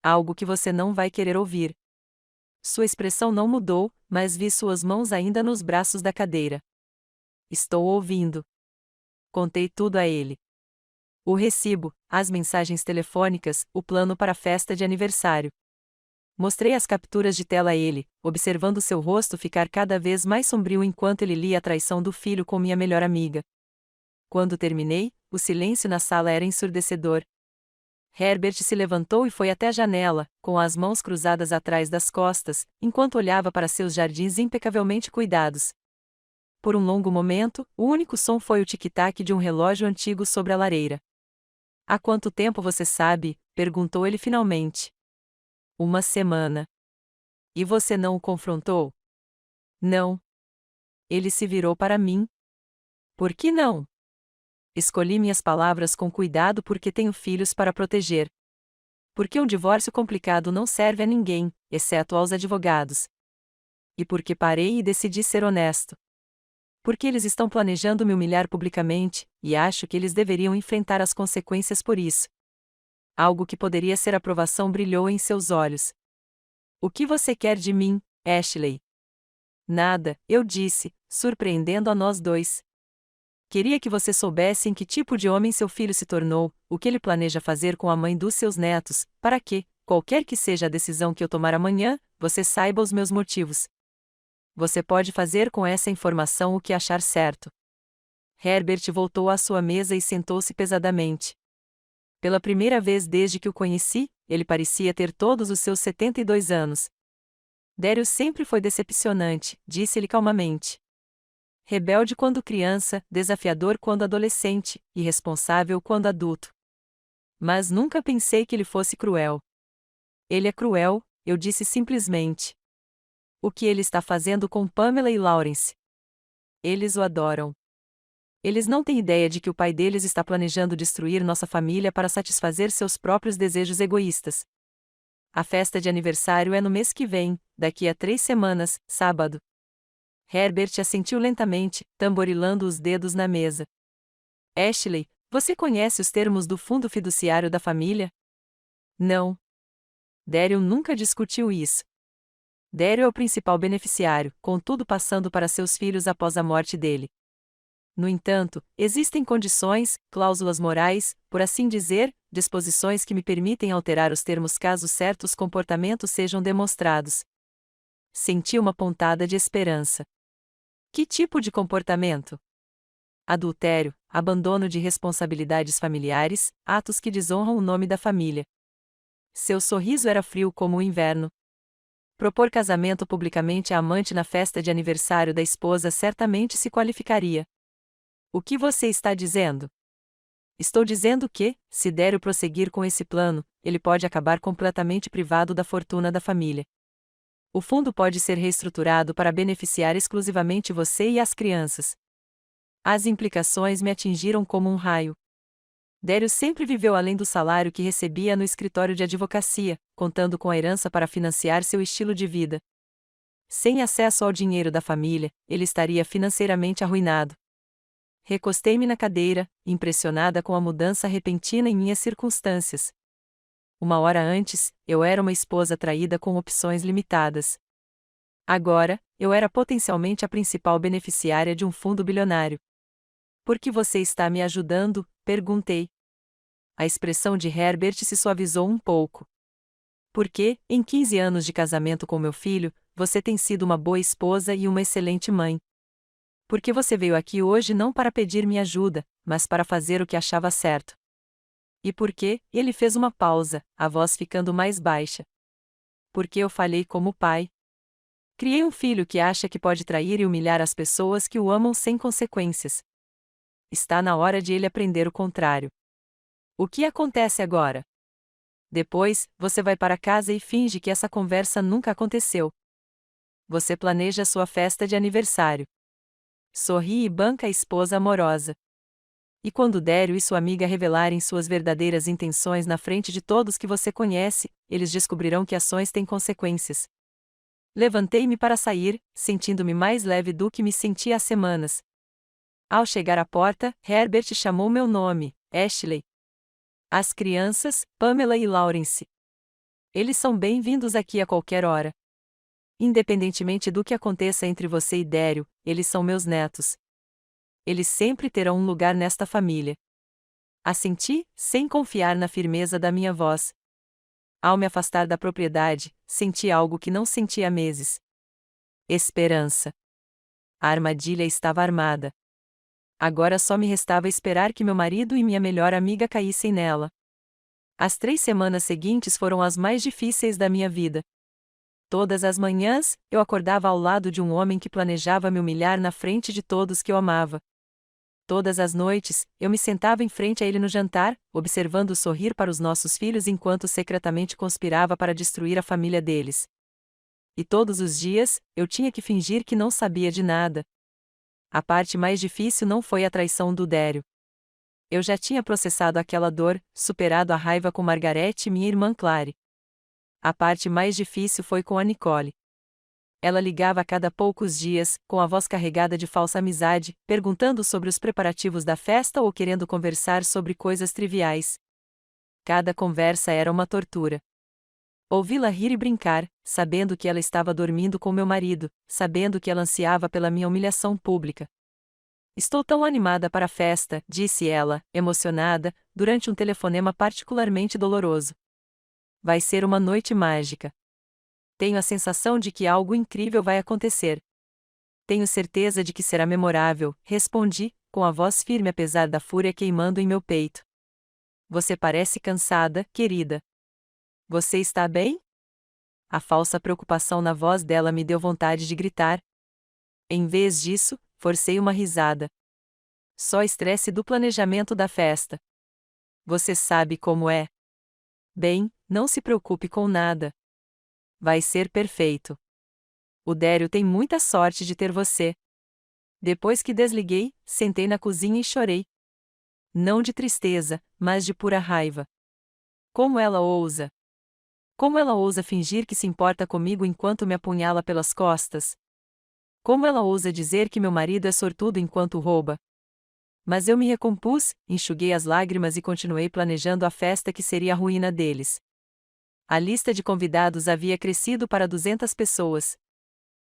Algo que você não vai querer ouvir. Sua expressão não mudou, mas vi suas mãos ainda nos braços da cadeira. Estou ouvindo. Contei tudo a ele. O recibo, as mensagens telefônicas, o plano para a festa de aniversário. Mostrei as capturas de tela a ele, observando seu rosto ficar cada vez mais sombrio enquanto ele lia a traição do filho com minha melhor amiga. Quando terminei, o silêncio na sala era ensurdecedor. Herbert se levantou e foi até a janela, com as mãos cruzadas atrás das costas, enquanto olhava para seus jardins impecavelmente cuidados. Por um longo momento, o único som foi o tic-tac de um relógio antigo sobre a lareira. Há quanto tempo você sabe? Perguntou ele finalmente. 1 semana. E você não o confrontou? Não. Ele se virou para mim. Por que não? Escolhi minhas palavras com cuidado porque tenho filhos para proteger. Porque um divórcio complicado não serve a ninguém, exceto aos advogados. E porque parei e decidi ser honesto. Porque eles estão planejando me humilhar publicamente, e acho que eles deveriam enfrentar as consequências por isso. Algo que poderia ser aprovação brilhou em seus olhos. O que você quer de mim, Ashley? Nada, eu disse, surpreendendo a nós dois. Queria que você soubesse em que tipo de homem seu filho se tornou, o que ele planeja fazer com a mãe dos seus netos, para que, qualquer que seja a decisão que eu tomar amanhã, você saiba os meus motivos. Você pode fazer com essa informação o que achar certo. Herbert voltou à sua mesa e sentou-se pesadamente. Pela primeira vez desde que o conheci, ele parecia ter todos os seus 72 anos. Daryl sempre foi decepcionante, disse-ele calmamente. Rebelde quando criança, desafiador quando adolescente, irresponsável quando adulto. Mas nunca pensei que ele fosse cruel. Ele é cruel, eu disse simplesmente. O que ele está fazendo com Pamela e Lawrence? Eles o adoram. Eles não têm ideia de que o pai deles está planejando destruir nossa família para satisfazer seus próprios desejos egoístas. A festa de aniversário é no mês que vem, daqui a 3 semanas, sábado. Herbert assentiu lentamente, tamborilando os dedos na mesa. Ashley, você conhece os termos do fundo fiduciário da família? Não. Daryl nunca discutiu isso. Daryl é o principal beneficiário, contudo passando para seus filhos após a morte dele. No entanto, existem condições, cláusulas morais, por assim dizer, disposições que me permitem alterar os termos caso certos comportamentos sejam demonstrados. Senti uma pontada de esperança. Que tipo de comportamento? Adultério, abandono de responsabilidades familiares, atos que desonram o nome da família. Seu sorriso era frio como o inverno. Propor casamento publicamente à amante na festa de aniversário da esposa certamente se qualificaria. O que você está dizendo? Estou dizendo que, se Daryl prosseguir com esse plano, ele pode acabar completamente privado da fortuna da família. O fundo pode ser reestruturado para beneficiar exclusivamente você e as crianças. As implicações me atingiram como um raio. Daryl sempre viveu além do salário que recebia no escritório de advocacia, contando com a herança para financiar seu estilo de vida. Sem acesso ao dinheiro da família, ele estaria financeiramente arruinado. Recostei-me na cadeira, impressionada com a mudança repentina em minhas circunstâncias. Uma hora antes, eu era uma esposa traída com opções limitadas. Agora, eu era potencialmente a principal beneficiária de um fundo bilionário. Por que você está me ajudando? Perguntei. A expressão de Herbert se suavizou um pouco. Porque, em 15 anos de casamento com meu filho, você tem sido uma boa esposa e uma excelente mãe. Porque você veio aqui hoje não para pedir minha ajuda, mas para fazer o que achava certo. E por que? Ele fez uma pausa, a voz ficando mais baixa. Porque eu falhei como pai. Criei um filho que acha que pode trair e humilhar as pessoas que o amam sem consequências. Está na hora de ele aprender o contrário. O que acontece agora? Depois, você vai para casa e finge que essa conversa nunca aconteceu. Você planeja sua festa de aniversário. Sorri e banca a esposa amorosa. E quando Daryl e sua amiga revelarem suas verdadeiras intenções na frente de todos que você conhece, eles descobrirão que ações têm consequências. Levantei-me para sair, sentindo-me mais leve do que me sentia há semanas. Ao chegar à porta, Herbert chamou meu nome, Ashley. As crianças, Pamela e Lawrence. Eles são bem-vindos aqui a qualquer hora. Independentemente do que aconteça entre você e Daryl, eles são meus netos. Eles sempre terão um lugar nesta família. Assenti, sem confiar na firmeza da minha voz. Ao me afastar da propriedade, senti algo que não sentia há meses. Esperança. A armadilha estava armada. Agora só me restava esperar que meu marido e minha melhor amiga caíssem nela. As 3 semanas seguintes foram as mais difíceis da minha vida. Todas as manhãs, eu acordava ao lado de um homem que planejava me humilhar na frente de todos que eu amava. Todas as noites, eu me sentava em frente a ele no jantar, observando-o sorrir para os nossos filhos enquanto secretamente conspirava para destruir a família deles. E todos os dias, eu tinha que fingir que não sabia de nada. A parte mais difícil não foi a traição do Dério. Eu já tinha processado aquela dor, superado a raiva com Margarete e minha irmã Clary. A parte mais difícil foi com a Nicole. Ela ligava a cada poucos dias, com a voz carregada de falsa amizade, perguntando sobre os preparativos da festa ou querendo conversar sobre coisas triviais. Cada conversa era uma tortura. Ouvi-la rir e brincar, sabendo que ela estava dormindo com meu marido, sabendo que ela ansiava pela minha humilhação pública. Estou tão animada para a festa, disse ela, emocionada, durante um telefonema particularmente doloroso. Vai ser uma noite mágica. Tenho a sensação de que algo incrível vai acontecer. Tenho certeza de que será memorável, respondi, com a voz firme apesar da fúria queimando em meu peito. Você parece cansada, querida. Você está bem? A falsa preocupação na voz dela me deu vontade de gritar. Em vez disso, forcei uma risada. Só estresse do planejamento da festa. Você sabe como é. Bem, não se preocupe com nada. Vai ser perfeito. O Dério tem muita sorte de ter você. Depois que desliguei, sentei na cozinha e chorei. Não de tristeza, mas de pura raiva. Como ela ousa? Como ela ousa fingir que se importa comigo enquanto me apunhala pelas costas? Como ela ousa dizer que meu marido é sortudo enquanto rouba? Mas eu me recompus, enxuguei as lágrimas e continuei planejando a festa que seria a ruína deles. A lista de convidados havia crescido para 200 pessoas.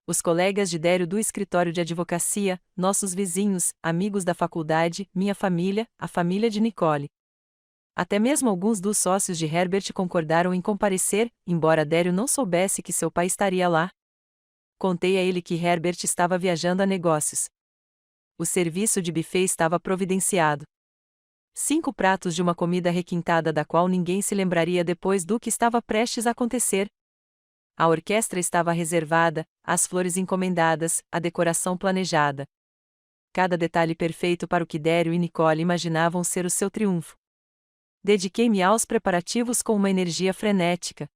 Os colegas de Dério do escritório de advocacia, nossos vizinhos, amigos da faculdade, minha família, a família de Nicole. Até mesmo alguns dos sócios de Herbert concordaram em comparecer, embora Dério não soubesse que seu pai estaria lá. Contei a ele que Herbert estava viajando a negócios. O serviço de buffet estava providenciado. 5 pratos de uma comida requintada da qual ninguém se lembraria depois do que estava prestes a acontecer. A orquestra estava reservada, as flores encomendadas, a decoração planejada. Cada detalhe perfeito para o que Dério e Nicole imaginavam ser o seu triunfo. Dediquei-me aos preparativos com uma energia frenética.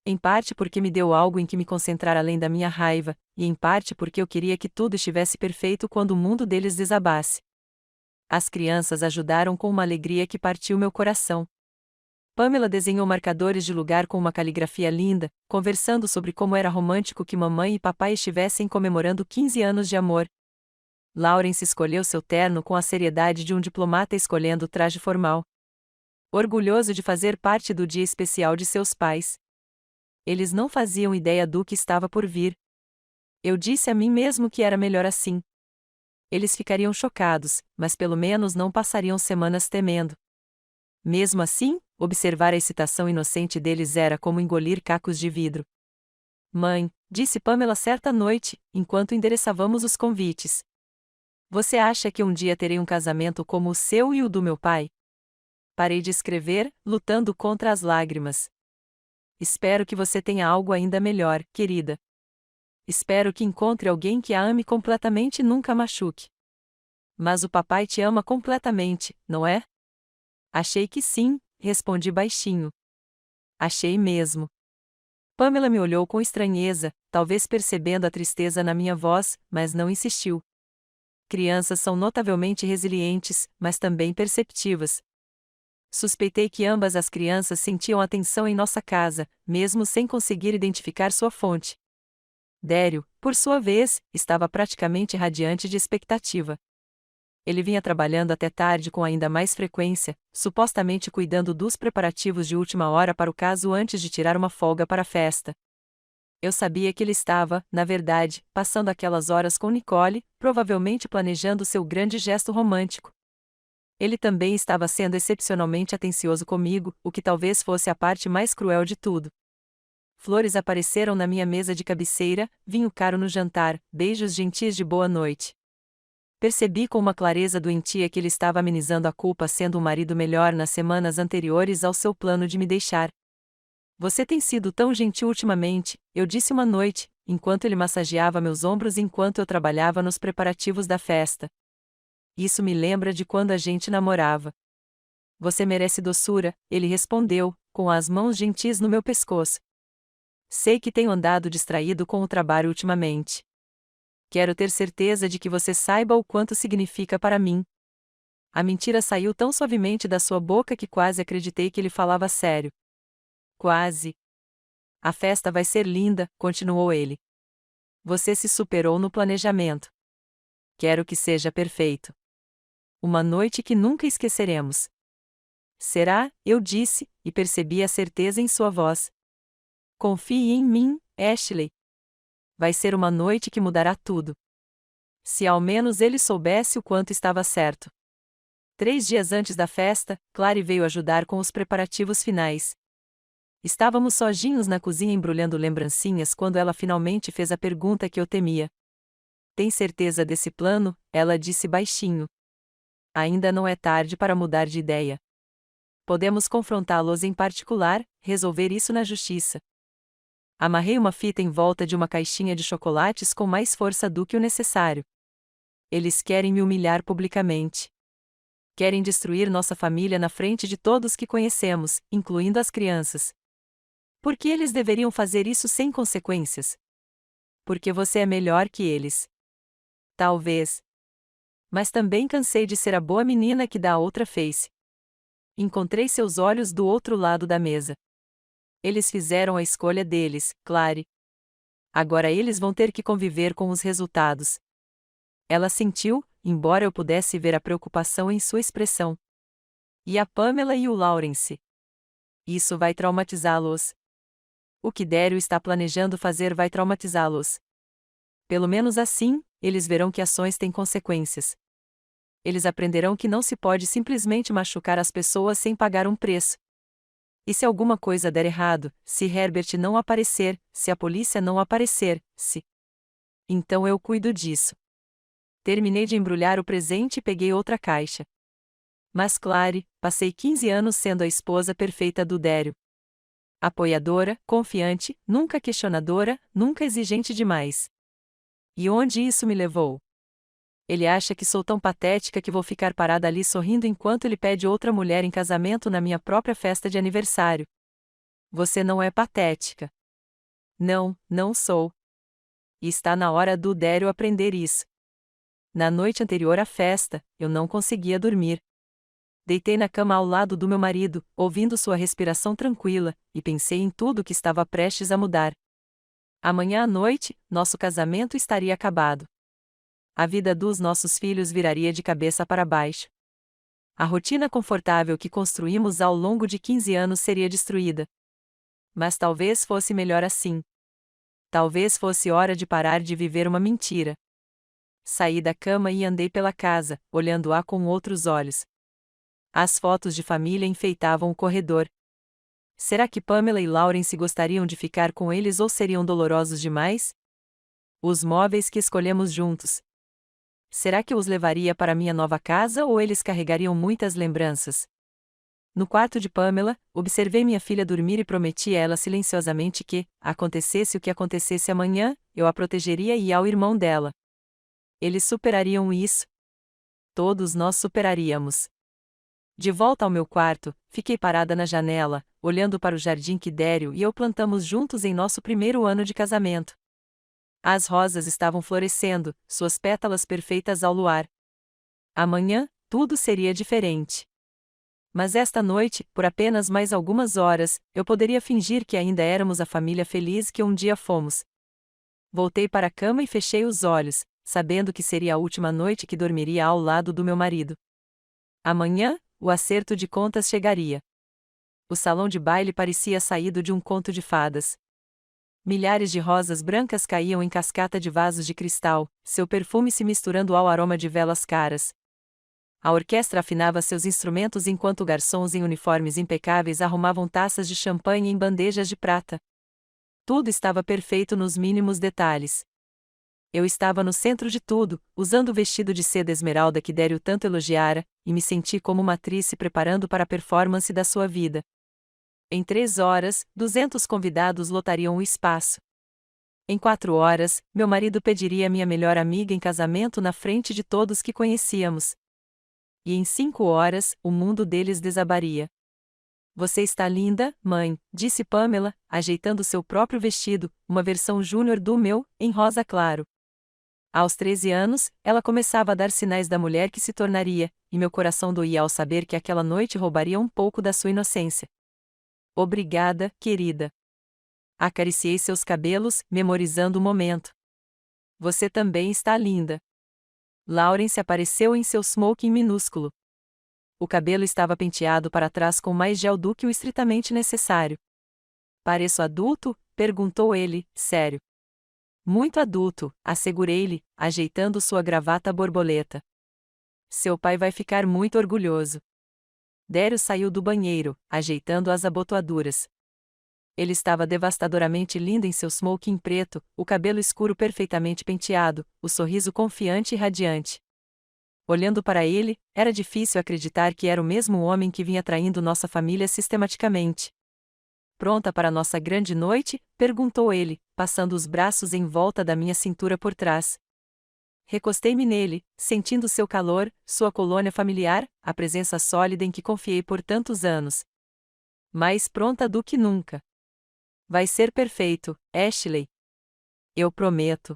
Em parte porque me deu algo em que me concentrar além da minha raiva, e em parte porque eu queria que tudo estivesse perfeito quando o mundo deles desabasse. As crianças ajudaram com uma alegria que partiu meu coração. Pamela desenhou marcadores de lugar com uma caligrafia linda, conversando sobre como era romântico que mamãe e papai estivessem comemorando 15 anos de amor. Laurence escolheu seu terno com a seriedade de um diplomata escolhendo o traje formal. Orgulhoso de fazer parte do dia especial de seus pais. Eles não faziam ideia do que estava por vir. Eu disse a mim mesmo que era melhor assim. Eles ficariam chocados, mas pelo menos não passariam semanas temendo. Mesmo assim, observar a excitação inocente deles era como engolir cacos de vidro. Mãe, disse Pamela certa noite, enquanto endereçávamos os convites. Você acha que um dia terei um casamento como o seu e o do meu pai? Parei de escrever, lutando contra as lágrimas. Espero que você tenha algo ainda melhor, querida. Espero que encontre alguém que a ame completamente e nunca a machuque. Mas o papai te ama completamente, não é? Achei que sim, respondi baixinho. Achei mesmo. Pamela me olhou com estranheza, talvez percebendo a tristeza na minha voz, mas não insistiu. Crianças são notavelmente resilientes, mas também perceptivas. Suspeitei que ambas as crianças sentiam a tensão em nossa casa, mesmo sem conseguir identificar sua fonte. Dério, por sua vez, estava praticamente radiante de expectativa. Ele vinha trabalhando até tarde com ainda mais frequência, supostamente cuidando dos preparativos de última hora para o caso antes de tirar uma folga para a festa. Eu sabia que ele estava, na verdade, passando aquelas horas com Nicole, provavelmente planejando seu grande gesto romântico. Ele também estava sendo excepcionalmente atencioso comigo, o que talvez fosse a parte mais cruel de tudo. Flores apareceram na minha mesa de cabeceira, vinho caro no jantar, beijos gentis de boa noite. Percebi com uma clareza doentia que ele estava amenizando a culpa sendo um marido melhor nas semanas anteriores ao seu plano de me deixar. Você tem sido tão gentil ultimamente, eu disse uma noite, enquanto ele massageava meus ombros enquanto eu trabalhava nos preparativos da festa. Isso me lembra de quando a gente namorava. Você merece doçura, ele respondeu, com as mãos gentis no meu pescoço. Sei que tenho andado distraído com o trabalho ultimamente. Quero ter certeza de que você saiba o quanto significa para mim. A mentira saiu tão suavemente da sua boca que quase acreditei que ele falava sério. Quase. A festa vai ser linda, continuou ele. Você se superou no planejamento. Quero que seja perfeito. Uma noite que nunca esqueceremos. Será? Eu disse, e percebi a certeza em sua voz. Confie em mim, Ashley. Vai ser uma noite que mudará tudo. Se ao menos ele soubesse o quanto estava certo. 3 dias antes da festa, Clary veio ajudar com os preparativos finais. Estávamos sozinhos na cozinha embrulhando lembrancinhas quando ela finalmente fez a pergunta que eu temia. Tem certeza desse plano? Ela disse baixinho. Ainda não é tarde para mudar de ideia. Podemos confrontá-los em particular, resolver isso na justiça. Amarrei uma fita em volta de uma caixinha de chocolates com mais força do que o necessário. Eles querem me humilhar publicamente. Querem destruir nossa família na frente de todos que conhecemos, incluindo as crianças. Por que eles deveriam fazer isso sem consequências? Porque você é melhor que eles. Talvez. Mas também cansei de ser a boa menina que dá a outra face. Encontrei seus olhos do outro lado da mesa. Eles fizeram a escolha deles, Clary. Agora eles vão ter que conviver com os resultados. Ela sentiu, embora eu pudesse ver a preocupação em sua expressão. E a Pamela e o Lawrence? Isso vai traumatizá-los. O que Daryl está planejando fazer vai traumatizá-los. Pelo menos assim, eles verão que ações têm consequências. Eles aprenderão que não se pode simplesmente machucar as pessoas sem pagar um preço. E se alguma coisa der errado, se Herbert não aparecer, se a polícia não aparecer, se... Então eu cuido disso. Terminei de embrulhar o presente e peguei outra caixa. Mas Clary, passei 15 anos sendo a esposa perfeita do Daryl. Apoiadora, confiante, nunca questionadora, nunca exigente demais. E onde isso me levou? Ele acha que sou tão patética que vou ficar parada ali sorrindo enquanto ele pede outra mulher em casamento na minha própria festa de aniversário. Você não é patética. Não, não sou. E está na hora do Daryl aprender isso. Na noite anterior à festa, eu não conseguia dormir. Deitei na cama ao lado do meu marido, ouvindo sua respiração tranquila, e pensei em tudo que estava prestes a mudar. Amanhã à noite, nosso casamento estaria acabado. A vida dos nossos filhos viraria de cabeça para baixo. A rotina confortável que construímos ao longo de 15 anos seria destruída. Mas talvez fosse melhor assim. Talvez fosse hora de parar de viver uma mentira. Saí da cama e andei pela casa, olhando-a com outros olhos. As fotos de família enfeitavam o corredor. Será que Pamela e Lawrence gostariam de ficar com eles ou seriam dolorosos demais? Os móveis que escolhemos juntos. Será que eu os levaria para minha nova casa ou eles carregariam muitas lembranças? No quarto de Pamela, observei minha filha dormir e prometi a ela silenciosamente que, acontecesse o que acontecesse amanhã, eu a protegeria e ao irmão dela. Eles superariam isso. Todos nós superaríamos. De volta ao meu quarto, fiquei parada na janela, olhando para o jardim que Daryl e eu plantamos juntos em nosso primeiro ano de casamento. As rosas estavam florescendo, suas pétalas perfeitas ao luar. Amanhã, tudo seria diferente. Mas esta noite, por apenas mais algumas horas, eu poderia fingir que ainda éramos a família feliz que um dia fomos. Voltei para a cama e fechei os olhos, sabendo que seria a última noite que dormiria ao lado do meu marido. Amanhã, o acerto de contas chegaria. O salão de baile parecia saído de um conto de fadas. Milhares de rosas brancas caíam em cascata de vasos de cristal, seu perfume se misturando ao aroma de velas caras. A orquestra afinava seus instrumentos enquanto garçons em uniformes impecáveis arrumavam taças de champanhe em bandejas de prata. Tudo estava perfeito nos mínimos detalhes. Eu estava no centro de tudo, usando o vestido de seda esmeralda que Daryl tanto elogiara, e me senti como uma atriz se preparando para a performance da sua vida. Em 3 horas, 200 convidados lotariam o espaço. Em 4 horas, meu marido pediria minha melhor amiga em casamento na frente de todos que conhecíamos. E em 5 horas, o mundo deles desabaria. Você está linda, mãe, disse Pamela, ajeitando seu próprio vestido, uma versão júnior do meu, em rosa claro. Aos 13 anos, ela começava a dar sinais da mulher que se tornaria, e meu coração doía ao saber que aquela noite roubaria um pouco da sua inocência. Obrigada, querida. Acariciei seus cabelos, memorizando o momento. Você também está linda. Laurence apareceu em seu smoking minúsculo. O cabelo estava penteado para trás com mais gel do que o estritamente necessário. Pareço adulto? Perguntou ele, sério. Muito adulto, assegurei-lhe, ajeitando sua gravata borboleta. Seu pai vai ficar muito orgulhoso. Dario saiu do banheiro, ajeitando as abotoaduras. Ele estava devastadoramente lindo em seu smoking preto, o cabelo escuro perfeitamente penteado, o sorriso confiante e radiante. Olhando para ele, era difícil acreditar que era o mesmo homem que vinha traindo nossa família sistematicamente. Pronta para nossa grande noite? Perguntou ele, passando os braços em volta da minha cintura por trás. Recostei-me nele, sentindo seu calor, sua colônia familiar, a presença sólida em que confiei por tantos anos. Mais pronta do que nunca. Vai ser perfeito, Ashley. Eu prometo.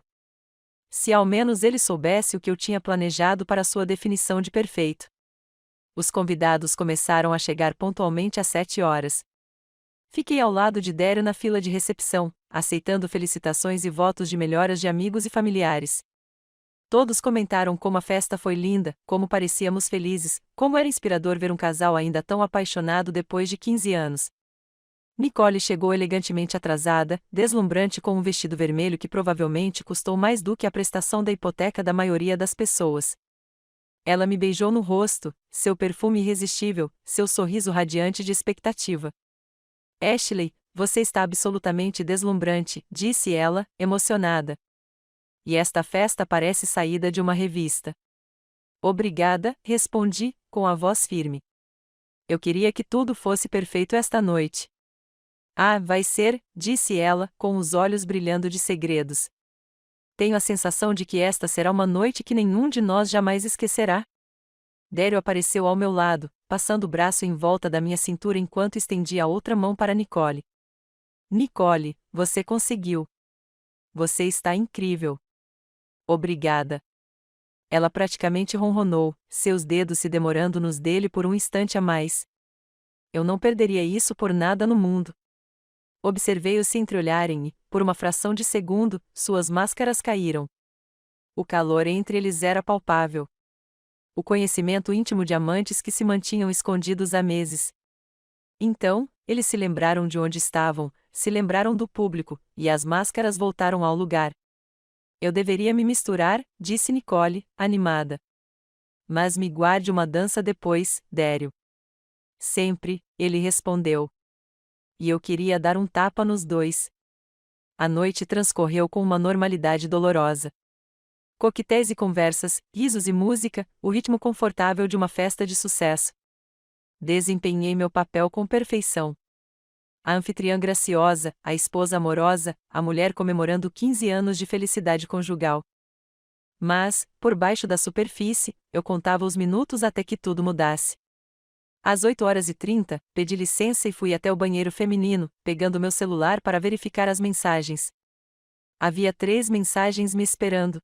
Se ao menos ele soubesse o que eu tinha planejado para sua definição de perfeito. Os convidados começaram a chegar pontualmente às 7 horas. Fiquei ao lado de Dario na fila de recepção, aceitando felicitações e votos de melhoras de amigos e familiares. Todos comentaram como a festa foi linda, como parecíamos felizes, como era inspirador ver um casal ainda tão apaixonado depois de 15 anos. Nicole chegou elegantemente atrasada, deslumbrante com um vestido vermelho que provavelmente custou mais do que a prestação da hipoteca da maioria das pessoas. Ela me beijou no rosto, seu perfume irresistível, seu sorriso radiante de expectativa. Ashley, você está absolutamente deslumbrante, disse ela, emocionada. E esta festa parece saída de uma revista. Obrigada, respondi, com a voz firme. Eu queria que tudo fosse perfeito esta noite. Ah, vai ser, disse ela, com os olhos brilhando de segredos. Tenho a sensação de que esta será uma noite que nenhum de nós jamais esquecerá. Dario apareceu ao meu lado, passando o braço em volta da minha cintura enquanto estendia a outra mão para Nicole. Nicole, você conseguiu. Você está incrível. Obrigada. Ela praticamente ronronou, seus dedos se demorando nos dele por um instante a mais. Eu não perderia isso por nada no mundo. Observei-os se entreolharem e, por uma fração de segundo, suas máscaras caíram. O calor entre eles era palpável. O conhecimento íntimo de amantes que se mantinham escondidos há meses. Então, eles se lembraram de onde estavam, se lembraram do público, e as máscaras voltaram ao lugar. Eu deveria me misturar, disse Nicole, animada. Mas me guarde uma dança depois, Dario. Sempre, ele respondeu. E eu queria dar um tapa nos dois. A noite transcorreu com uma normalidade dolorosa. Coquetéis e conversas, risos e música, o ritmo confortável de uma festa de sucesso. Desempenhei meu papel com perfeição. A anfitriã graciosa, a esposa amorosa, a mulher comemorando 15 anos de felicidade conjugal. Mas, por baixo da superfície, eu contava os minutos até que tudo mudasse. Às 8h30, pedi licença e fui até o banheiro feminino, pegando meu celular para verificar as mensagens. Havia 3 mensagens me esperando.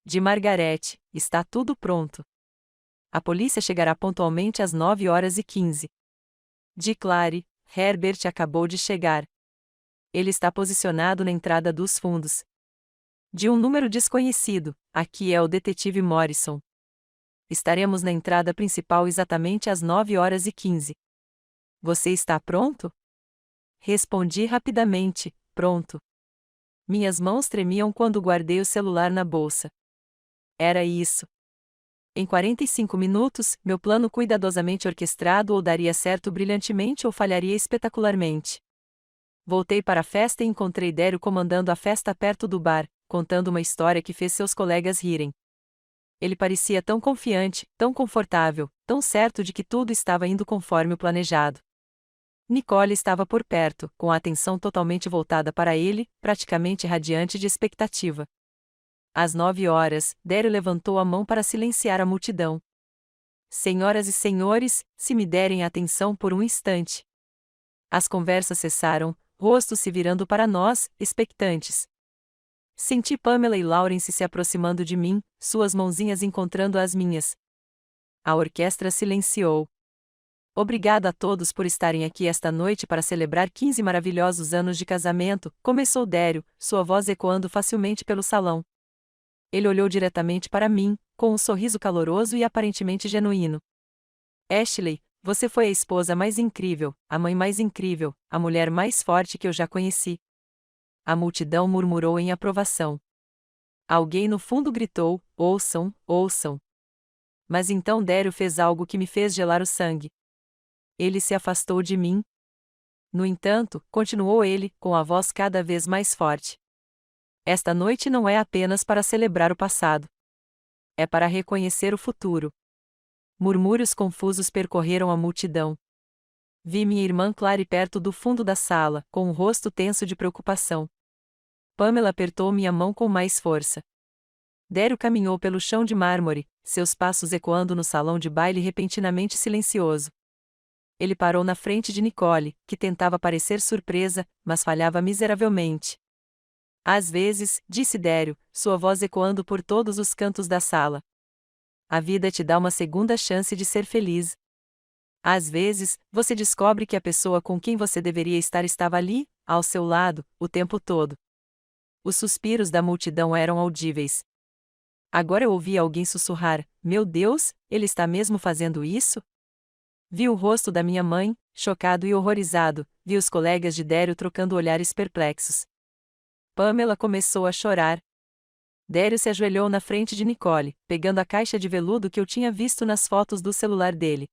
De Margarete, está tudo pronto. A polícia chegará pontualmente às 9h15. De Clary, Herbert acabou de chegar. Ele está posicionado na entrada dos fundos. De um número desconhecido, aqui é o detetive Morrison. Estaremos na entrada principal exatamente às 9h15. Você está pronto? Respondi rapidamente, pronto. Minhas mãos tremiam quando guardei o celular na bolsa. Era isso. Em 45 minutos, meu plano cuidadosamente orquestrado ou daria certo brilhantemente ou falharia espetacularmente. Voltei para a festa e encontrei Dario comandando a festa perto do bar, contando uma história que fez seus colegas rirem. Ele parecia tão confiante, tão confortável, tão certo de que tudo estava indo conforme o planejado. Nicole estava por perto, com a atenção totalmente voltada para ele, praticamente radiante de expectativa. Às 9h, Dario levantou a mão para silenciar a multidão. Senhoras e senhores, se me derem atenção por um instante. As conversas cessaram, rostos se virando para nós, expectantes. Senti Pamela e Lawrence se aproximando de mim, suas mãozinhas encontrando as minhas. A orquestra silenciou. Obrigado a todos por estarem aqui esta noite para celebrar 15 maravilhosos anos de casamento, começou Dério, sua voz ecoando facilmente pelo salão. Ele olhou diretamente para mim, com um sorriso caloroso e aparentemente genuíno. Ashley, você foi a esposa mais incrível, a mãe mais incrível, a mulher mais forte que eu já conheci. A multidão murmurou em aprovação. Alguém no fundo gritou: ouçam, ouçam. Mas então Dério fez algo que me fez gelar o sangue. Ele se afastou de mim. No entanto, continuou ele, com a voz cada vez mais forte. Esta noite não é apenas para celebrar o passado. É para reconhecer o futuro. Murmúrios confusos percorreram a multidão. Vi minha irmã Clary perto do fundo da sala, com o rosto tenso de preocupação. Pamela apertou minha mão com mais força. Dério caminhou pelo chão de mármore, seus passos ecoando no salão de baile repentinamente silencioso. Ele parou na frente de Nicole, que tentava parecer surpresa, mas falhava miseravelmente. Às vezes, disse Dério, sua voz ecoando por todos os cantos da sala. A vida te dá uma segunda chance de ser feliz. Às vezes, você descobre que a pessoa com quem você deveria estar estava ali, ao seu lado, o tempo todo. Os suspiros da multidão eram audíveis. Agora eu ouvi alguém sussurrar: meu Deus, ele está mesmo fazendo isso? Vi o rosto da minha mãe, chocado e horrorizado, vi os colegas de Dério trocando olhares perplexos. Pamela começou a chorar. Dério se ajoelhou na frente de Nicole, pegando a caixa de veludo que eu tinha visto nas fotos do celular dele.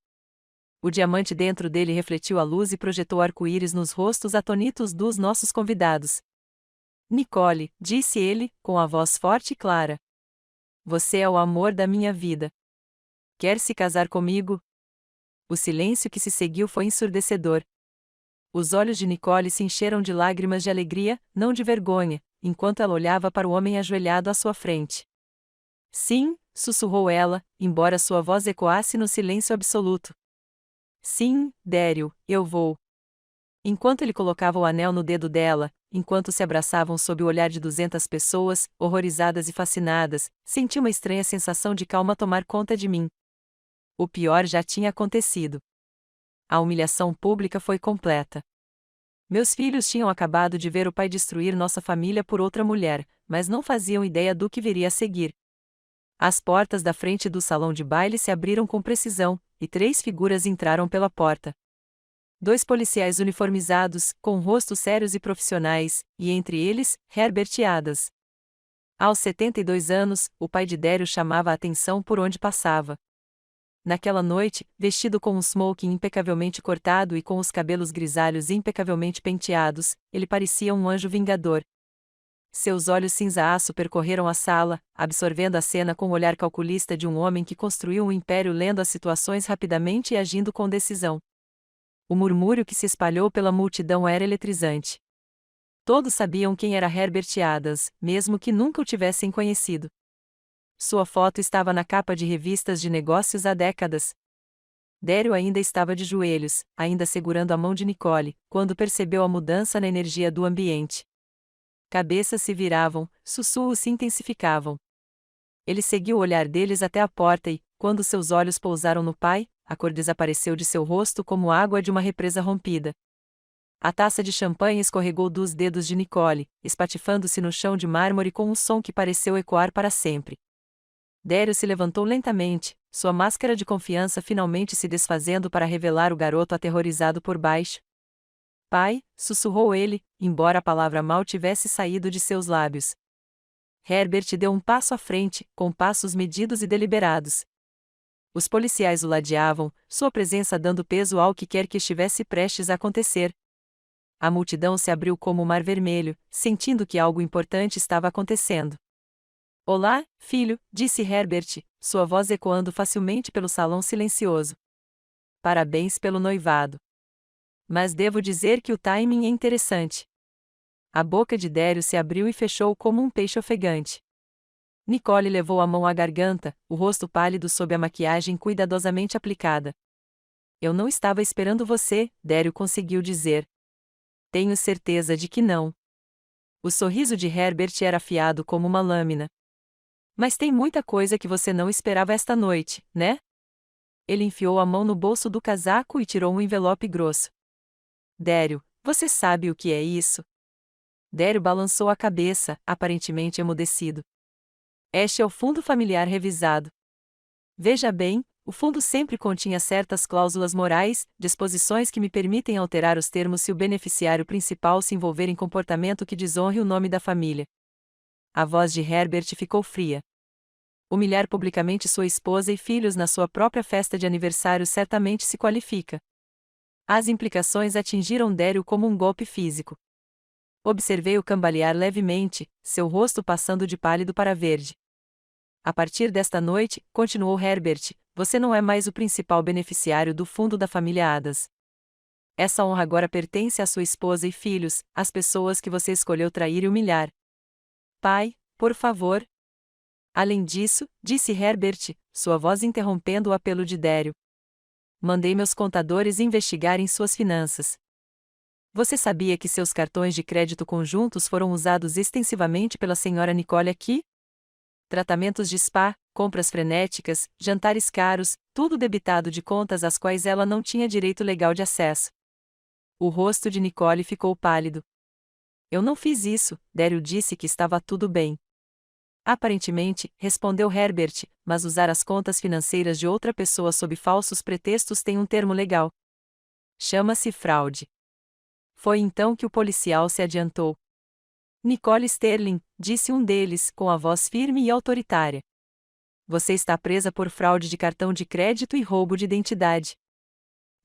O diamante dentro dele refletiu a luz e projetou arco-íris nos rostos atônitos dos nossos convidados. Nicole, disse ele, com a voz forte e clara. Você é o amor da minha vida. Quer se casar comigo? O silêncio que se seguiu foi ensurdecedor. Os olhos de Nicole se encheram de lágrimas de alegria, não de vergonha, enquanto ela olhava para o homem ajoelhado à sua frente. Sim, sussurrou ela, embora sua voz ecoasse no silêncio absoluto. Sim, Dério, eu vou. Enquanto ele colocava o anel no dedo dela, enquanto se abraçavam sob o olhar de 200 pessoas, horrorizadas e fascinadas, senti uma estranha sensação de calma tomar conta de mim. O pior já tinha acontecido. A humilhação pública foi completa. Meus filhos tinham acabado de ver o pai destruir nossa família por outra mulher, mas não faziam ideia do que viria a seguir. As portas da frente do salão de baile se abriram com precisão, e 3 figuras entraram pela porta. 2 policiais uniformizados, com rostos sérios e profissionais, e entre eles, Herbert Adams. Aos 72 anos, o pai de Dério chamava a atenção por onde passava. Naquela noite, vestido com um smoking impecavelmente cortado e com os cabelos grisalhos impecavelmente penteados, ele parecia um anjo vingador. Seus olhos cinza-aço percorreram a sala, absorvendo a cena com o olhar calculista de um homem que construiu um império lendo as situações rapidamente e agindo com decisão. O murmúrio que se espalhou pela multidão era eletrizante. Todos sabiam quem era Herbert Adams, mesmo que nunca o tivessem conhecido. Sua foto estava na capa de revistas de negócios há décadas. Dério ainda estava de joelhos, ainda segurando a mão de Nicole, quando percebeu a mudança na energia do ambiente. Cabeças se viravam, sussurros se intensificavam. Ele seguiu o olhar deles até a porta e, quando seus olhos pousaram no pai, a cor desapareceu de seu rosto como água de uma represa rompida. A taça de champanhe escorregou dos dedos de Nicole, espatifando-se no chão de mármore com um som que pareceu ecoar para sempre. Dério se levantou lentamente, sua máscara de confiança finalmente se desfazendo para revelar o garoto aterrorizado por baixo. Pai, sussurrou ele, embora a palavra mal tivesse saído de seus lábios. Herbert deu um passo à frente, com passos medidos e deliberados. Os policiais o ladeavam, sua presença dando peso ao que quer que estivesse prestes a acontecer. A multidão se abriu como o mar vermelho, sentindo que algo importante estava acontecendo. Olá, filho, disse Herbert, sua voz ecoando facilmente pelo salão silencioso. Parabéns pelo noivado. Mas devo dizer que o timing é interessante. A boca de Dério se abriu e fechou como um peixe ofegante. Nicole levou a mão à garganta, o rosto pálido sob a maquiagem cuidadosamente aplicada. Eu não estava esperando você, Dério conseguiu dizer. Tenho certeza de que não. O sorriso de Herbert era afiado como uma lâmina. Mas tem muita coisa que você não esperava esta noite, né? Ele enfiou a mão no bolso do casaco e tirou um envelope grosso. Dério, você sabe o que é isso? Dério balançou a cabeça, aparentemente emudecido. Este é o fundo familiar revisado. Veja bem, o fundo sempre continha certas cláusulas morais, disposições que me permitem alterar os termos se o beneficiário principal se envolver em comportamento que desonre o nome da família. A voz de Herbert ficou fria. Humilhar publicamente sua esposa e filhos na sua própria festa de aniversário certamente se qualifica. As implicações atingiram Dério como um golpe físico. Observei-o cambalear levemente, seu rosto passando de pálido para verde. A partir desta noite, continuou Herbert, você não é mais o principal beneficiário do fundo da família Adams. Essa honra agora pertence à sua esposa e filhos, às pessoas que você escolheu trair e humilhar. Pai, por favor. Além disso, disse Herbert, sua voz interrompendo o apelo de Dério. Mandei meus contadores investigarem suas finanças. Você sabia que seus cartões de crédito conjuntos foram usados extensivamente pela senhora Nicole aqui? Tratamentos de spa, compras frenéticas, jantares caros, tudo debitado de contas às quais ela não tinha direito legal de acesso. O rosto de Nicole ficou pálido. Eu não fiz isso, Dério disse que estava tudo bem. Aparentemente, respondeu Herbert, mas usar as contas financeiras de outra pessoa sob falsos pretextos tem um termo legal. Chama-se fraude. Foi então que o policial se adiantou. Nicole Sterling, disse um deles, com a voz firme e autoritária. Você está presa por fraude de cartão de crédito e roubo de identidade.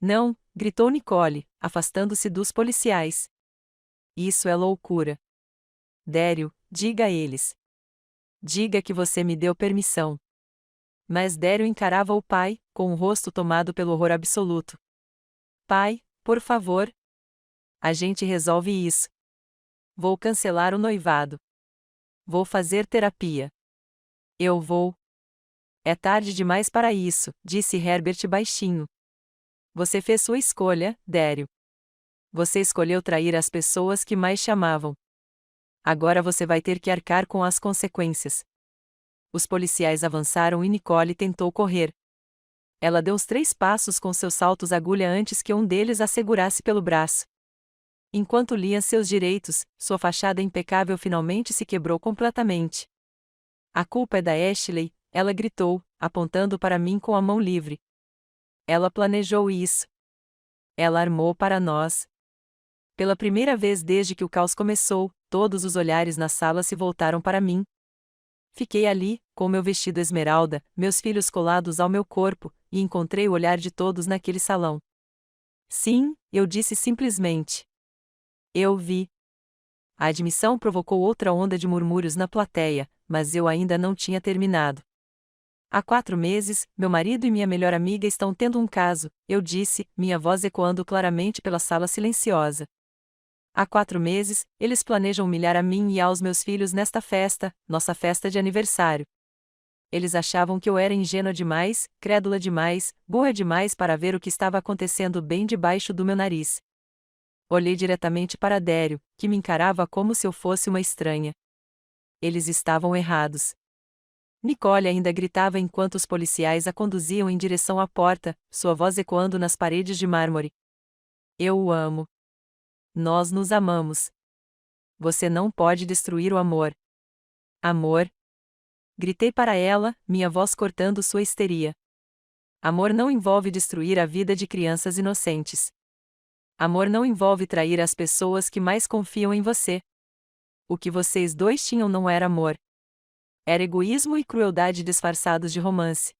Não, gritou Nicole, afastando-se dos policiais. Isso é loucura. Dério, diga a eles. Diga que você me deu permissão. Mas Dério encarava o pai, com o rosto tomado pelo horror absoluto. Pai, por favor. A gente resolve isso. Vou cancelar o noivado. Vou fazer terapia. Eu vou. É tarde demais para isso, disse Herbert baixinho. Você fez sua escolha, Dério. Você escolheu trair as pessoas que mais chamavam. Agora você vai ter que arcar com as consequências. Os policiais avançaram e Nicole tentou correr. Ela deu os 3 passos com seus saltos agulha antes que um deles a segurasse pelo braço. Enquanto lia seus direitos, sua fachada impecável finalmente se quebrou completamente. A culpa é da Ashley, ela gritou, apontando para mim com a mão livre. Ela planejou isso. Ela armou para nós. Pela primeira vez desde que o caos começou, todos os olhares na sala se voltaram para mim. Fiquei ali, com meu vestido esmeralda, meus filhos colados ao meu corpo, e encontrei o olhar de todos naquele salão. Sim, eu disse simplesmente. Eu vi. A admissão provocou outra onda de murmúrios na plateia, mas eu ainda não tinha terminado. Há 4 meses, meu marido e minha melhor amiga estão tendo um caso, eu disse, minha voz ecoando claramente pela sala silenciosa. Há 4 meses, eles planejam humilhar a mim e aos meus filhos nesta festa, nossa festa de aniversário. Eles achavam que eu era ingênua demais, crédula demais, burra demais para ver o que estava acontecendo bem debaixo do meu nariz. Olhei diretamente para Dério, que me encarava como se eu fosse uma estranha. Eles estavam errados. Nicole ainda gritava enquanto os policiais a conduziam em direção à porta, sua voz ecoando nas paredes de mármore. Eu o amo. Nós nos amamos. Você não pode destruir o amor. Amor? Gritei para ela, minha voz cortando sua histeria. Amor não envolve destruir a vida de crianças inocentes. Amor não envolve trair as pessoas que mais confiam em você. O que vocês dois tinham não era amor. Era egoísmo e crueldade disfarçados de romance.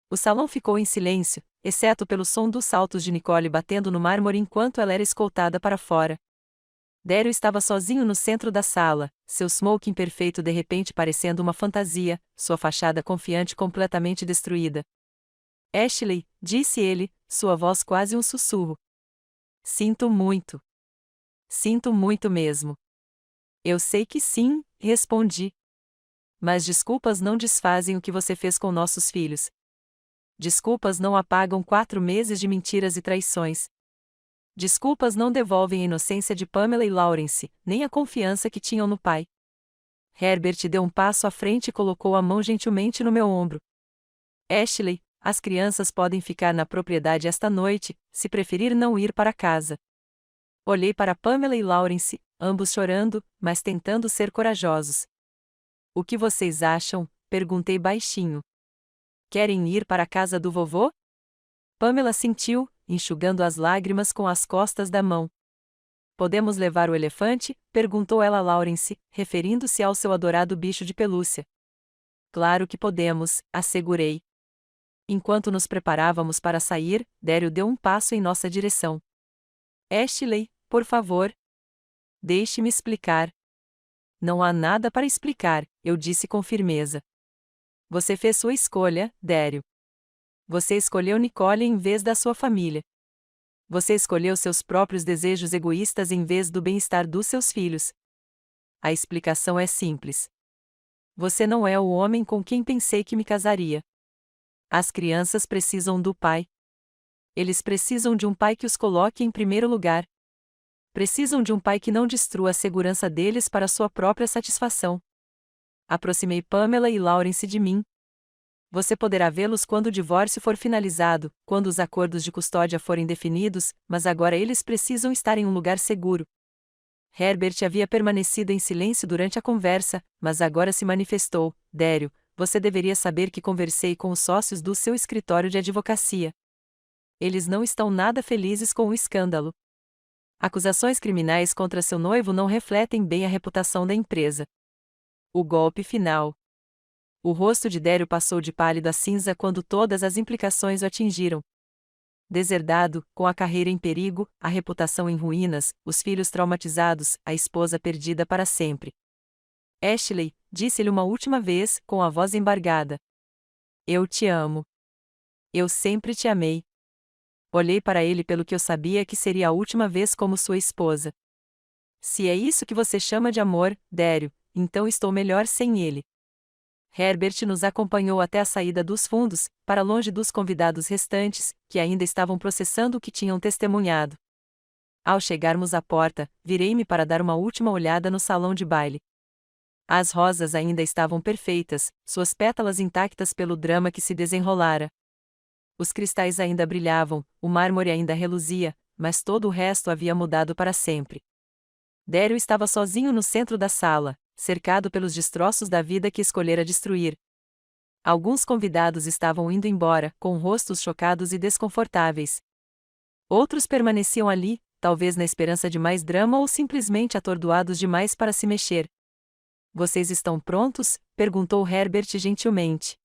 O salão ficou em silêncio, exceto pelo som dos saltos de Nicole batendo no mármore enquanto ela era escoltada para fora. Dério estava sozinho no centro da sala, seu smoking perfeito de repente parecendo uma fantasia, sua fachada confiante completamente destruída. Ashley, disse ele, sua voz quase um sussurro. Sinto muito. Sinto muito mesmo. Eu sei que sim, respondi. Mas desculpas não desfazem o que você fez com nossos filhos. Desculpas não apagam 4 meses de mentiras e traições. Desculpas não devolvem a inocência de Pamela e Lawrence, nem a confiança que tinham no pai. Herbert deu um passo à frente e colocou a mão gentilmente no meu ombro. Ashley, as crianças podem ficar na propriedade esta noite, se preferir não ir para casa. Olhei para Pamela e Lawrence, ambos chorando, mas tentando ser corajosos. O que vocês acham? Perguntei baixinho. Querem ir para a casa do vovô? Pamela assentiu, enxugando as lágrimas com as costas da mão. Podemos levar o elefante? Perguntou ela a Lawrence, referindo-se ao seu adorado bicho de pelúcia. Claro que podemos, assegurei. Enquanto nos preparávamos para sair, Daryl deu um passo em nossa direção. Ashley, por favor. Deixe-me explicar. Não há nada para explicar, eu disse com firmeza. Você fez sua escolha, Daryl. Você escolheu Nicole em vez da sua família. Você escolheu seus próprios desejos egoístas em vez do bem-estar dos seus filhos. A explicação é simples. Você não é o homem com quem pensei que me casaria. As crianças precisam do pai. Eles precisam de um pai que os coloque em primeiro lugar. Precisam de um pai que não destrua a segurança deles para sua própria satisfação. Aproximei Pamela e Lawrence de mim. Você poderá vê-los quando o divórcio for finalizado, quando os acordos de custódia forem definidos, mas agora eles precisam estar em um lugar seguro. Herbert havia permanecido em silêncio durante a conversa, mas agora se manifestou. Daryl, você deveria saber que conversei com os sócios do seu escritório de advocacia. Eles não estão nada felizes com o escândalo. Acusações criminais contra seu noivo não refletem bem a reputação da empresa. O golpe final. O rosto de Daryl passou de pálido a cinza quando todas as implicações o atingiram. Deserdado, com a carreira em perigo, a reputação em ruínas, os filhos traumatizados, a esposa perdida para sempre. Ashley, disse-lhe uma última vez, com a voz embargada. Eu te amo. Eu sempre te amei. Olhei para ele pelo que eu sabia que seria a última vez como sua esposa. Se é isso que você chama de amor, Daryl, então estou melhor sem ele. Herbert nos acompanhou até a saída dos fundos, para longe dos convidados restantes, que ainda estavam processando o que tinham testemunhado. Ao chegarmos à porta, virei-me para dar uma última olhada no salão de baile. As rosas ainda estavam perfeitas, suas pétalas intactas pelo drama que se desenrolara. Os cristais ainda brilhavam, o mármore ainda reluzia, mas todo o resto havia mudado para sempre. Daryl estava sozinho no centro da sala, cercado pelos destroços da vida que escolhera destruir. Alguns convidados estavam indo embora, com rostos chocados e desconfortáveis. Outros permaneciam ali, talvez na esperança de mais drama ou simplesmente atordoados demais para se mexer. Vocês estão prontos? Perguntou Herbert gentilmente.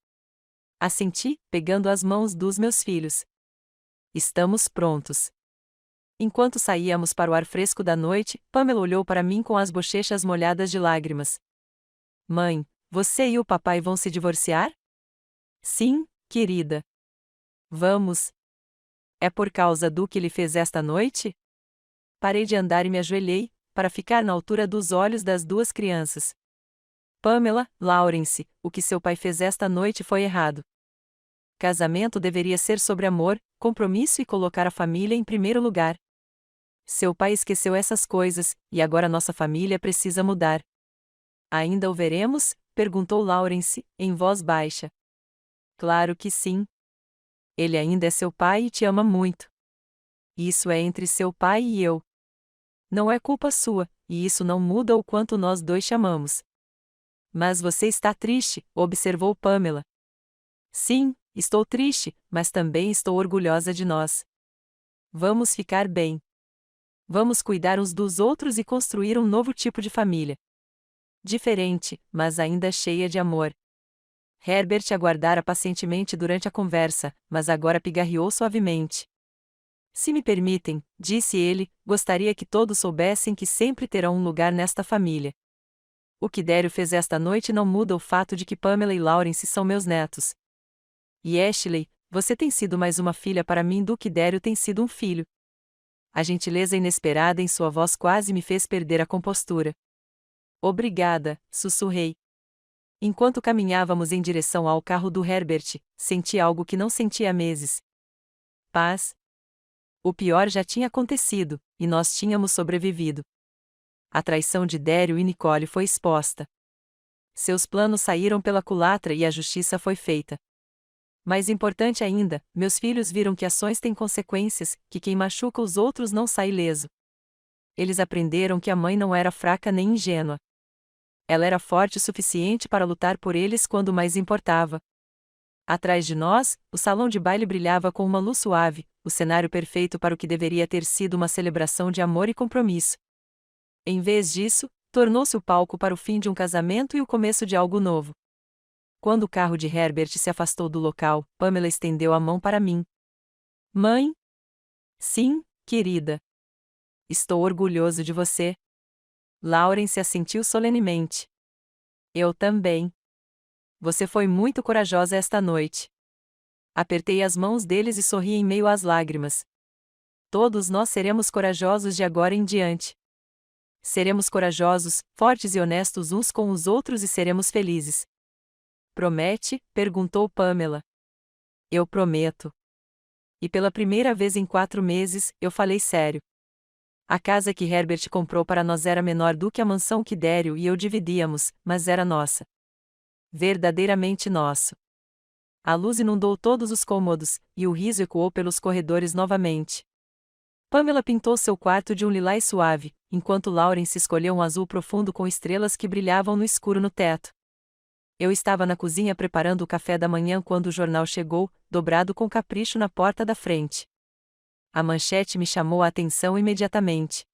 Assenti, pegando as mãos dos meus filhos. Estamos prontos. Enquanto saíamos para o ar fresco da noite, Pamela olhou para mim com as bochechas molhadas de lágrimas. Mãe, você e o papai vão se divorciar? Sim, querida. Vamos. É por causa do que ele fez esta noite? Parei de andar e me ajoelhei, para ficar na altura dos olhos das duas crianças. Pamela, Lawrence, o que seu pai fez esta noite foi errado. Casamento deveria ser sobre amor, compromisso e colocar a família em primeiro lugar. Seu pai esqueceu essas coisas, e agora nossa família precisa mudar. Ainda o veremos? Perguntou Lawrence, em voz baixa. Claro que sim. Ele ainda é seu pai e te ama muito. Isso é entre seu pai e eu. Não é culpa sua, e isso não muda o quanto nós dois chamamos. Mas você está triste, observou Pamela. Sim, estou triste, mas também estou orgulhosa de nós. Vamos ficar bem. Vamos cuidar uns dos outros e construir um novo tipo de família. Diferente, mas ainda cheia de amor. Herbert aguardara pacientemente durante a conversa, mas agora pigarreou suavemente. Se me permitem, disse ele, gostaria que todos soubessem que sempre terão um lugar nesta família. O que Daryl fez esta noite não muda o fato de que Pamela e Lawrence são meus netos. E Ashley, você tem sido mais uma filha para mim do que Daryl tem sido um filho. A gentileza inesperada em sua voz quase me fez perder a compostura. Obrigada, sussurrei. Enquanto caminhávamos em direção ao carro do Herbert, senti algo que não sentia há meses. Paz. O pior já tinha acontecido, e nós tínhamos sobrevivido. A traição de Daryl e Nicole foi exposta. Seus planos saíram pela culatra e a justiça foi feita. Mais importante ainda, meus filhos viram que ações têm consequências, que quem machuca os outros não sai ileso. Eles aprenderam que a mãe não era fraca nem ingênua. Ela era forte o suficiente para lutar por eles quando mais importava. Atrás de nós, o salão de baile brilhava com uma luz suave, o cenário perfeito para o que deveria ter sido uma celebração de amor e compromisso. Em vez disso, tornou-se o palco para o fim de um casamento e o começo de algo novo. Quando o carro de Herbert se afastou do local, Pamela estendeu a mão para mim. Mãe? Sim, querida. Estou orgulhoso de você. Lawrence assentiu solenemente. Eu também. Você foi muito corajosa esta noite. Apertei as mãos deles e sorri em meio às lágrimas. Todos nós seremos corajosos de agora em diante. Seremos corajosos, fortes e honestos uns com os outros e seremos felizes. Promete? Perguntou Pamela. Eu prometo. E pela primeira vez em 4 meses, eu falei sério. A casa que Herbert comprou para nós era menor do que a mansão que Daryl e eu dividíamos, mas era nossa. Verdadeiramente nosso. A luz inundou todos os cômodos, e o riso ecoou pelos corredores novamente. Pamela pintou seu quarto de um lilás suave, enquanto Lawrence escolheu um azul profundo com estrelas que brilhavam no escuro no teto. Eu estava na cozinha preparando o café da manhã quando o jornal chegou, dobrado com capricho na porta da frente. A manchete me chamou a atenção imediatamente.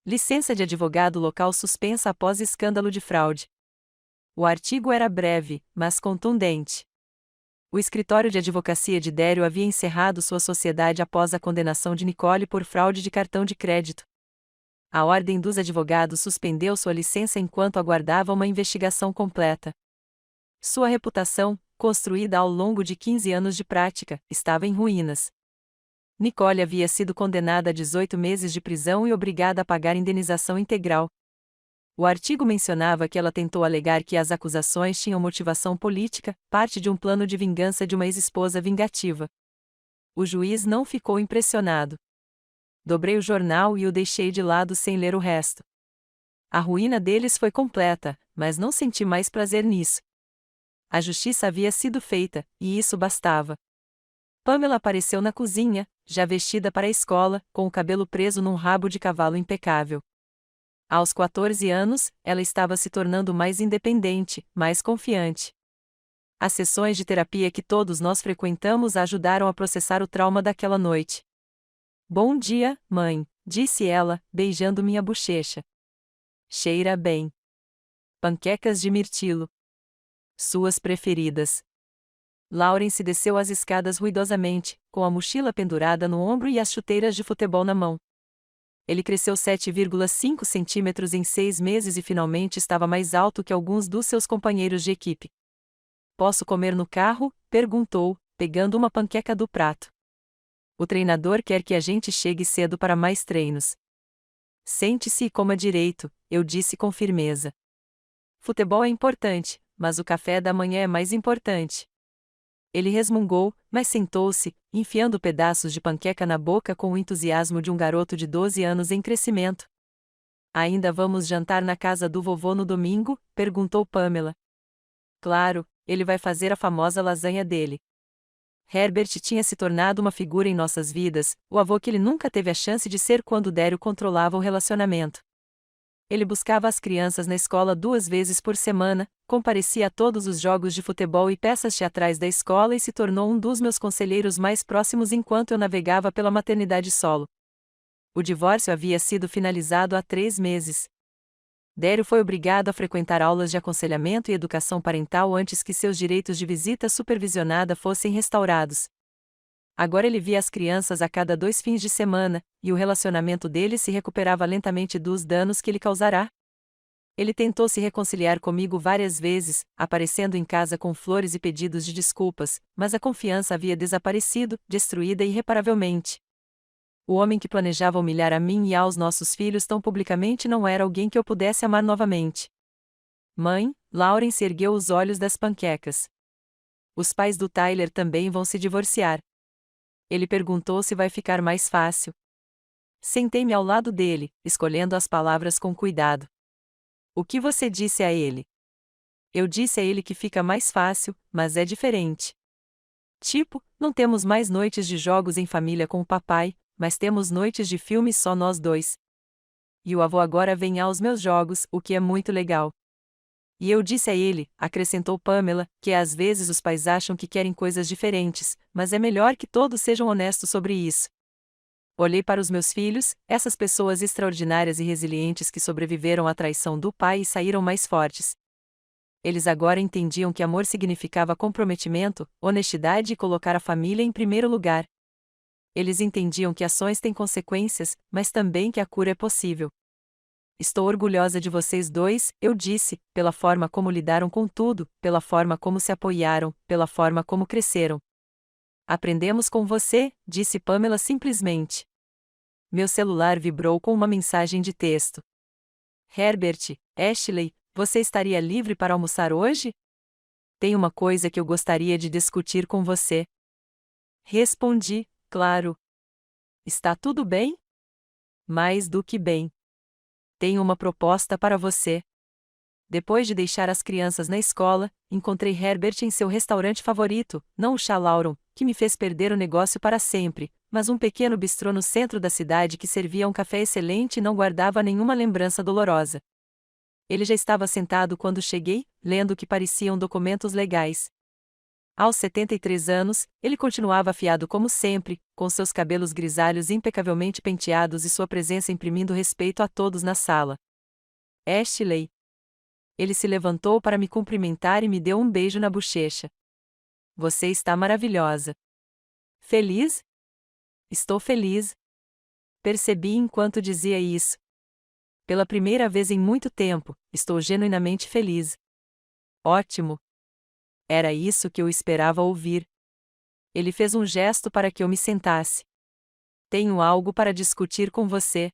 Licença de advogado local suspensa após escândalo de fraude. O artigo era breve, mas contundente. O escritório de advocacia de Daryl havia encerrado sua sociedade após a condenação de Nicole por fraude de cartão de crédito. A Ordem dos Advogados suspendeu sua licença enquanto aguardava uma investigação completa. Sua reputação, construída ao longo de 15 anos de prática, estava em ruínas. Nicole havia sido condenada a 18 meses de prisão e obrigada a pagar indenização integral. O artigo mencionava que ela tentou alegar que as acusações tinham motivação política, parte de um plano de vingança de uma ex-esposa vingativa. O juiz não ficou impressionado. Dobrei o jornal e o deixei de lado sem ler o resto. A ruína deles foi completa, mas não senti mais prazer nisso. A justiça havia sido feita, e isso bastava. Pamela apareceu na cozinha, já vestida para a escola, com o cabelo preso num rabo de cavalo impecável. Aos 14 anos, ela estava se tornando mais independente, mais confiante. As sessões de terapia que todos nós frequentamos a ajudaram a processar o trauma daquela noite. Bom dia, mãe, disse ela, beijando minha bochecha. Cheira bem. Panquecas de mirtilo. Suas preferidas. Lawrence desceu as escadas ruidosamente, com a mochila pendurada no ombro e as chuteiras de futebol na mão. Ele cresceu 7,5 centímetros em 6 meses e finalmente estava mais alto que alguns dos seus companheiros de equipe. Posso comer no carro? Perguntou, pegando uma panqueca do prato. O treinador quer que a gente chegue cedo para mais treinos. Sente-se e coma direito, eu disse com firmeza. Futebol é importante, mas o café da manhã é mais importante. Ele resmungou, mas sentou-se, enfiando pedaços de panqueca na boca com o entusiasmo de um garoto de 12 anos em crescimento. Ainda vamos jantar na casa do vovô no domingo? Perguntou Pamela. Claro, ele vai fazer a famosa lasanha dele. Herbert tinha se tornado uma figura em nossas vidas, o avô que ele nunca teve a chance de ser quando Daryl controlava o relacionamento. Ele buscava as crianças na escola 2 vezes por semana, comparecia a todos os jogos de futebol e peças teatrais da escola e se tornou um dos meus conselheiros mais próximos enquanto eu navegava pela maternidade solo. O divórcio havia sido finalizado há 3 meses. Daryl foi obrigado a frequentar aulas de aconselhamento e educação parental antes que seus direitos de visita supervisionada fossem restaurados. Agora ele via as crianças a cada 2 fins de semana, e o relacionamento dele se recuperava lentamente dos danos que ele causará. Ele tentou se reconciliar comigo várias vezes, aparecendo em casa com flores e pedidos de desculpas, mas a confiança havia desaparecido, destruída irreparavelmente. O homem que planejava humilhar a mim e aos nossos filhos tão publicamente não era alguém que eu pudesse amar novamente. Mãe, Lawrence ergueu os olhos das panquecas. Os pais do Tyler também vão se divorciar. Ele perguntou se vai ficar mais fácil. Sentei-me ao lado dele, escolhendo as palavras com cuidado. O que você disse a ele? Eu disse a ele que fica mais fácil, mas é diferente. Tipo, não temos mais noites de jogos em família com o papai, mas temos noites de filmes só nós dois. E o avô agora vem aos meus jogos, o que é muito legal. E eu disse a ele, acrescentou Pamela, que às vezes os pais acham que querem coisas diferentes, mas é melhor que todos sejam honestos sobre isso. Olhei para os meus filhos, essas pessoas extraordinárias e resilientes que sobreviveram à traição do pai e saíram mais fortes. Eles agora entendiam que amor significava comprometimento, honestidade e colocar a família em primeiro lugar. Eles entendiam que ações têm consequências, mas também que a cura é possível. Estou orgulhosa de vocês dois, eu disse, pela forma como lidaram com tudo, pela forma como se apoiaram, pela forma como cresceram. Aprendemos com você, disse Pamela simplesmente. Meu celular vibrou com uma mensagem de texto. Herbert, Ashley, você estaria livre para almoçar hoje? Tem uma coisa que eu gostaria de discutir com você. Respondi, claro. Está tudo bem? Mais do que bem. Tenho uma proposta para você. Depois de deixar as crianças na escola, encontrei Herbert em seu restaurante favorito, não o Chalauron, que me fez perder o negócio para sempre, mas um pequeno bistrô no centro da cidade que servia um café excelente e não guardava nenhuma lembrança dolorosa. Ele já estava sentado quando cheguei, lendo o que pareciam documentos legais. Aos 73 anos, ele continuava afiado como sempre, com seus cabelos grisalhos impecavelmente penteados e sua presença imprimindo respeito a todos na sala. Ashley. Ele se levantou para me cumprimentar e me deu um beijo na bochecha. Você está maravilhosa. Feliz? Estou feliz. Percebi enquanto dizia isso. Pela primeira vez em muito tempo, estou genuinamente feliz. Ótimo. Era isso que eu esperava ouvir. Ele fez um gesto para que eu me sentasse. Tenho algo para discutir com você.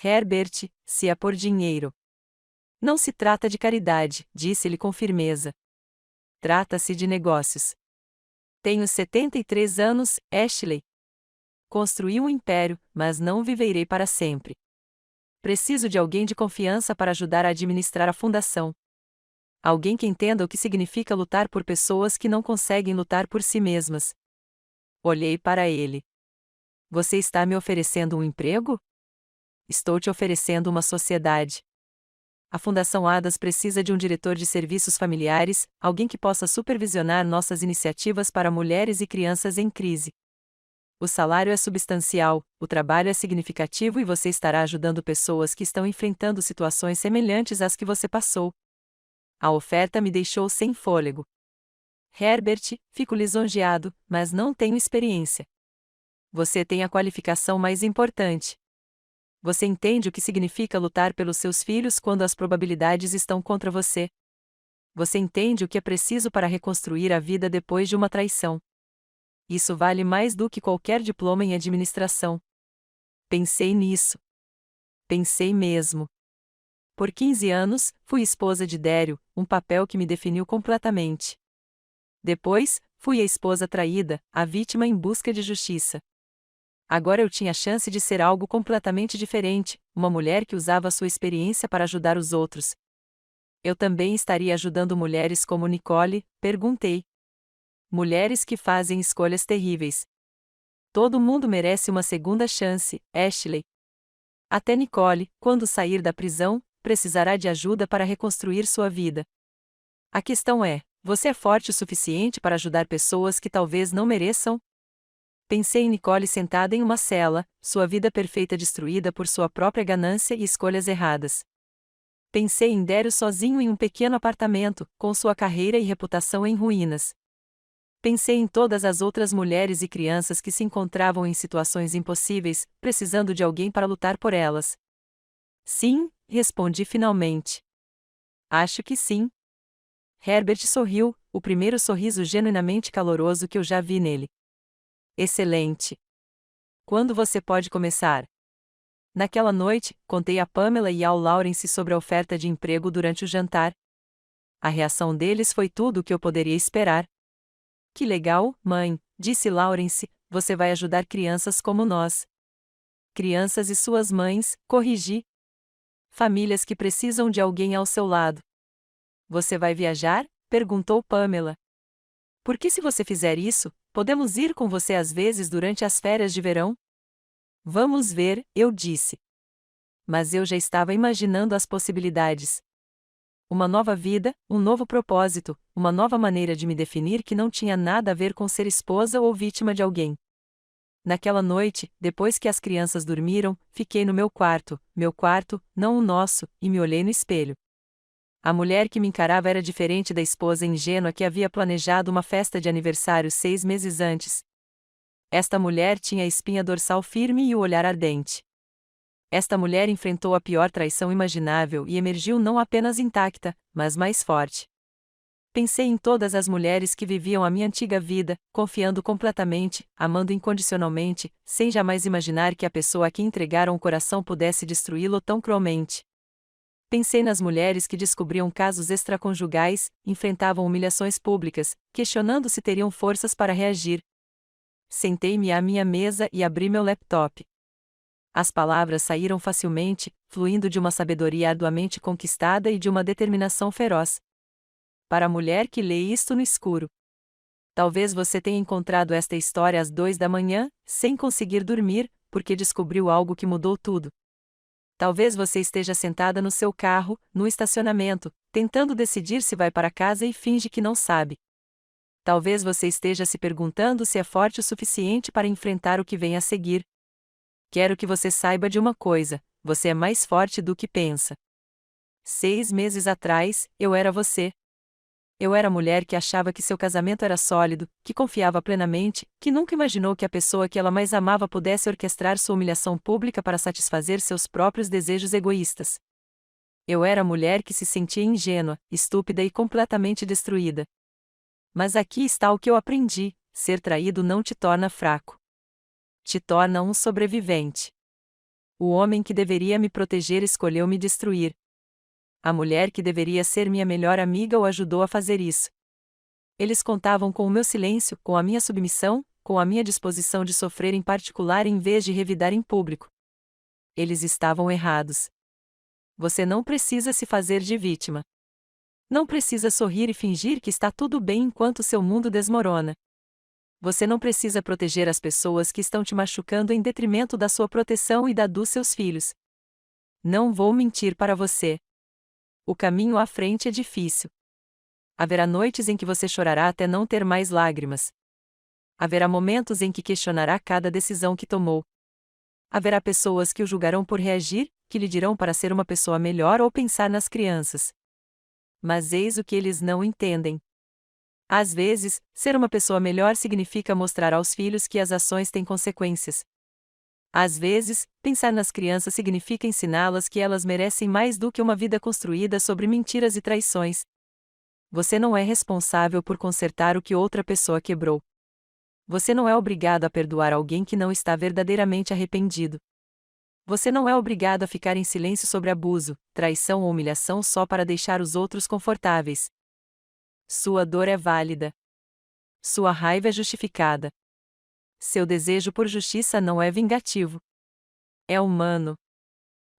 Herbert, se é por dinheiro. Não se trata de caridade, disse ele com firmeza. Trata-se de negócios. Tenho 73 anos, Ashley. Construí um império, mas não viverei para sempre. Preciso de alguém de confiança para ajudar a administrar a fundação. Alguém que entenda o que significa lutar por pessoas que não conseguem lutar por si mesmas. Olhei para ele. Você está me oferecendo um emprego? Estou te oferecendo uma sociedade. A Fundação Adas precisa de um diretor de serviços familiares, alguém que possa supervisionar nossas iniciativas para mulheres e crianças em crise. O salário é substancial, o trabalho é significativo e você estará ajudando pessoas que estão enfrentando situações semelhantes às que você passou. A oferta me deixou sem fôlego. Herbert, fico lisonjeado, mas não tenho experiência. Você tem a qualificação mais importante. Você entende o que significa lutar pelos seus filhos quando as probabilidades estão contra você. Você entende o que é preciso para reconstruir a vida depois de uma traição. Isso vale mais do que qualquer diploma em administração. Pensei nisso. Pensei mesmo. Por 15 anos, fui esposa de Dério, um papel que me definiu completamente. Depois, fui a esposa traída, a vítima em busca de justiça. Agora eu tinha a chance de ser algo completamente diferente, uma mulher que usava sua experiência para ajudar os outros. Eu também estaria ajudando mulheres como Nicole? Perguntei. Mulheres que fazem escolhas terríveis. Todo mundo merece uma segunda chance, Ashley. Até Nicole, quando sair da prisão, precisará de ajuda para reconstruir sua vida. A questão é: você é forte o suficiente para ajudar pessoas que talvez não mereçam? Pensei em Nicole sentada em uma cela, sua vida perfeita destruída por sua própria ganância e escolhas erradas. Pensei em Dério sozinho em um pequeno apartamento, com sua carreira e reputação em ruínas. Pensei em todas as outras mulheres e crianças que se encontravam em situações impossíveis, precisando de alguém para lutar por elas. Sim, respondi finalmente. Acho que sim. Herbert sorriu, o primeiro sorriso genuinamente caloroso que eu já vi nele. Excelente. Quando você pode começar? Naquela noite, contei a Pamela e ao Lawrence sobre a oferta de emprego durante o jantar. A reação deles foi tudo o que eu poderia esperar. Que legal, mãe, disse Lawrence, Você vai ajudar crianças como nós. Crianças e suas mães, corrigi. Famílias que precisam de alguém ao seu lado. Você vai viajar? Perguntou Pamela. Porque se você fizer isso, podemos ir com você às vezes durante as férias de verão? Vamos ver, eu disse. Mas eu já estava imaginando as possibilidades. Uma nova vida, um novo propósito, uma nova maneira de me definir que não tinha nada a ver com ser esposa ou vítima de alguém. Naquela noite, depois que as crianças dormiram, fiquei no meu quarto, não o nosso, e me olhei no espelho. A mulher que me encarava era diferente da esposa ingênua que havia planejado uma festa de aniversário 6 meses antes. Esta mulher tinha a espinha dorsal firme e o olhar ardente. Esta mulher enfrentou a pior traição imaginável e emergiu não apenas intacta, mas mais forte. Pensei em todas as mulheres que viviam a minha antiga vida, confiando completamente, amando incondicionalmente, sem jamais imaginar que a pessoa a quem entregaram o coração pudesse destruí-lo tão cruelmente. Pensei nas mulheres que descobriam casos extraconjugais, enfrentavam humilhações públicas, questionando se teriam forças para reagir. Sentei-me à minha mesa e abri meu laptop. As palavras saíram facilmente, fluindo de uma sabedoria arduamente conquistada e de uma determinação feroz. Para a mulher que lê isto no escuro. Talvez você tenha encontrado esta história às 2 da manhã, sem conseguir dormir, porque descobriu algo que mudou tudo. Talvez você esteja sentada no seu carro, no estacionamento, tentando decidir se vai para casa e finge que não sabe. Talvez você esteja se perguntando se é forte o suficiente para enfrentar o que vem a seguir. Quero que você saiba de uma coisa: você é mais forte do que pensa. 6 meses atrás, eu era você. Eu era a mulher que achava que seu casamento era sólido, que confiava plenamente, que nunca imaginou que a pessoa que ela mais amava pudesse orquestrar sua humilhação pública para satisfazer seus próprios desejos egoístas. Eu era a mulher que se sentia ingênua, estúpida e completamente destruída. Mas aqui está o que eu aprendi: ser traído não te torna fraco. Te torna um sobrevivente. O homem que deveria me proteger escolheu me destruir. A mulher que deveria ser minha melhor amiga o ajudou a fazer isso. Eles contavam com o meu silêncio, com a minha submissão, com a minha disposição de sofrer em particular em vez de revidar em público. Eles estavam errados. Você não precisa se fazer de vítima. Não precisa sorrir e fingir que está tudo bem enquanto seu mundo desmorona. Você não precisa proteger as pessoas que estão te machucando em detrimento da sua proteção e da dos seus filhos. Não vou mentir para você. O caminho à frente é difícil. Haverá noites em que você chorará até não ter mais lágrimas. Haverá momentos em que questionará cada decisão que tomou. Haverá pessoas que o julgarão por reagir, que lhe dirão para ser uma pessoa melhor ou pensar nas crianças. Mas eis o que eles não entendem. Às vezes, ser uma pessoa melhor significa mostrar aos filhos que as ações têm consequências. Às vezes, pensar nas crianças significa ensiná-las que elas merecem mais do que uma vida construída sobre mentiras e traições. Você não é responsável por consertar o que outra pessoa quebrou. Você não é obrigado a perdoar alguém que não está verdadeiramente arrependido. Você não é obrigado a ficar em silêncio sobre abuso, traição ou humilhação só para deixar os outros confortáveis. Sua dor é válida. Sua raiva é justificada. Seu desejo por justiça não é vingativo. É humano.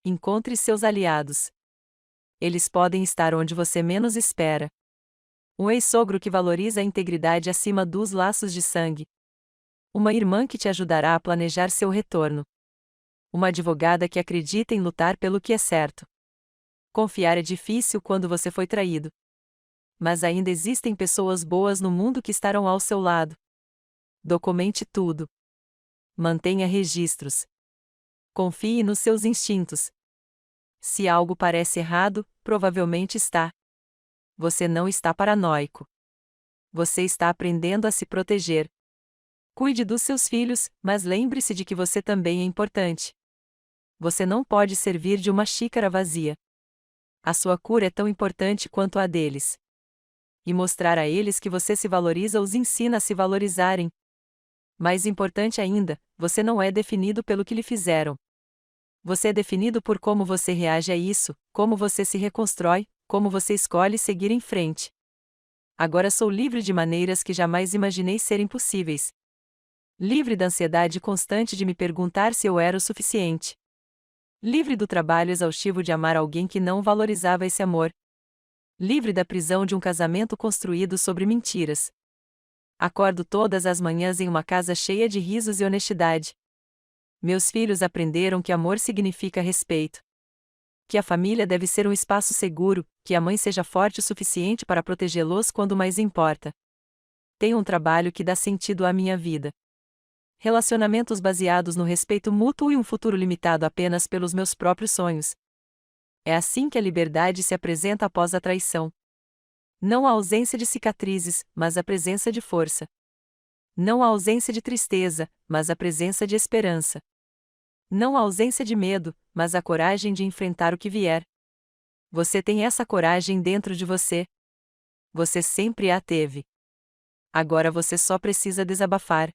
Encontre seus aliados. Eles podem estar onde você menos espera. Um ex-sogro que valoriza a integridade acima dos laços de sangue. Uma irmã que te ajudará a planejar seu retorno. Uma advogada que acredita em lutar pelo que é certo. Confiar é difícil quando você foi traído. Mas ainda existem pessoas boas no mundo que estarão ao seu lado. Documente tudo. Mantenha registros. Confie nos seus instintos. Se algo parece errado, provavelmente está. Você não está paranoico. Você está aprendendo a se proteger. Cuide dos seus filhos, mas lembre-se de que você também é importante. Você não pode servir de uma xícara vazia. A sua cura é tão importante quanto a deles. E mostrar a eles que você se valoriza os ensina a se valorizarem. Mais importante ainda, você não é definido pelo que lhe fizeram. Você é definido por como você reage a isso, como você se reconstrói, como você escolhe seguir em frente. Agora sou livre de maneiras que jamais imaginei serem possíveis. Livre da ansiedade constante de me perguntar se eu era o suficiente. Livre do trabalho exaustivo de amar alguém que não valorizava esse amor. Livre da prisão de um casamento construído sobre mentiras. Acordo todas as manhãs em uma casa cheia de risos e honestidade. Meus filhos aprenderam que amor significa respeito. Que a família deve ser um espaço seguro, que a mãe seja forte o suficiente para protegê-los quando mais importa. Tenho um trabalho que dá sentido à minha vida. Relacionamentos baseados no respeito mútuo e um futuro limitado apenas pelos meus próprios sonhos. É assim que a liberdade se apresenta após a traição. Não a ausência de cicatrizes, mas a presença de força. Não a ausência de tristeza, mas a presença de esperança. Não a ausência de medo, mas a coragem de enfrentar o que vier. Você tem essa coragem dentro de você. Você sempre a teve. Agora você só precisa desabafar.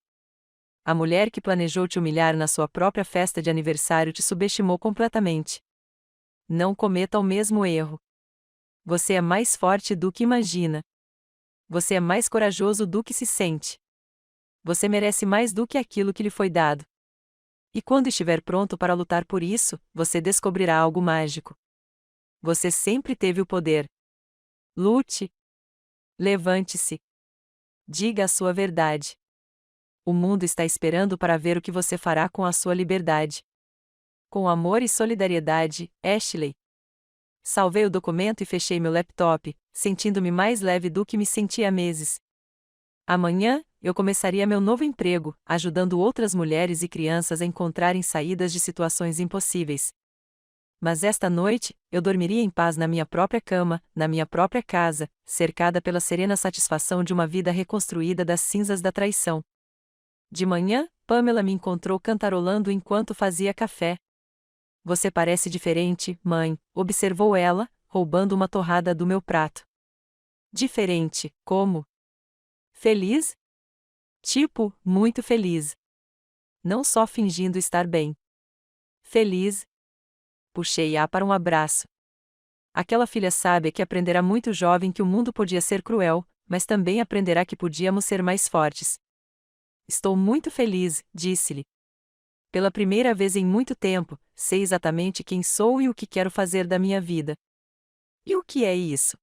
A mulher que planejou te humilhar na sua própria festa de aniversário te subestimou completamente. Não cometa o mesmo erro. Você é mais forte do que imagina. Você é mais corajoso do que se sente. Você merece mais do que aquilo que lhe foi dado. E quando estiver pronto para lutar por isso, você descobrirá algo mágico. Você sempre teve o poder. Lute. Levante-se. Diga a sua verdade. O mundo está esperando para ver o que você fará com a sua liberdade. Com amor e solidariedade, Ashley. Salvei o documento e fechei meu laptop, sentindo-me mais leve do que me sentia há meses. Amanhã, eu começaria meu novo emprego, ajudando outras mulheres e crianças a encontrarem saídas de situações impossíveis. Mas esta noite, eu dormiria em paz na minha própria cama, na minha própria casa, cercada pela serena satisfação de uma vida reconstruída das cinzas da traição. De manhã, Pamela me encontrou cantarolando enquanto fazia café. Você parece diferente, mãe, observou ela, roubando uma torrada do meu prato. Diferente, como? Feliz? Tipo, muito feliz. Não só fingindo estar bem. Feliz. Puxei-a para um abraço. Aquela filha sábia que aprenderá muito jovem que o mundo podia ser cruel, mas também aprenderá que podíamos ser mais fortes. Estou muito feliz, disse-lhe. Pela primeira vez em muito tempo, sei exatamente quem sou e o que quero fazer da minha vida. E o que é isso?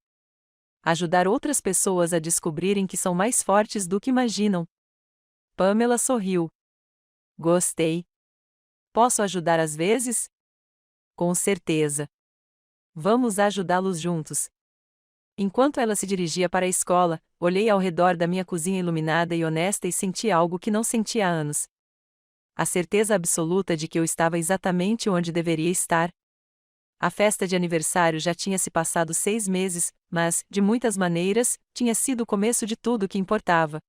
Ajudar outras pessoas a descobrirem que são mais fortes do que imaginam. Pamela sorriu. Gostei. Posso ajudar às vezes? Com certeza. Vamos ajudá-los juntos. Enquanto ela se dirigia para a escola, olhei ao redor da minha cozinha iluminada e honesta e senti algo que não sentia há anos. A certeza absoluta de que eu estava exatamente onde deveria estar. A festa de aniversário já tinha se passado 6 meses, mas, de muitas maneiras, tinha sido o começo de tudo o que importava.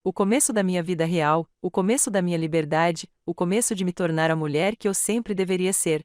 O começo da minha vida real, o começo da minha liberdade, o começo de me tornar a mulher que eu sempre deveria ser.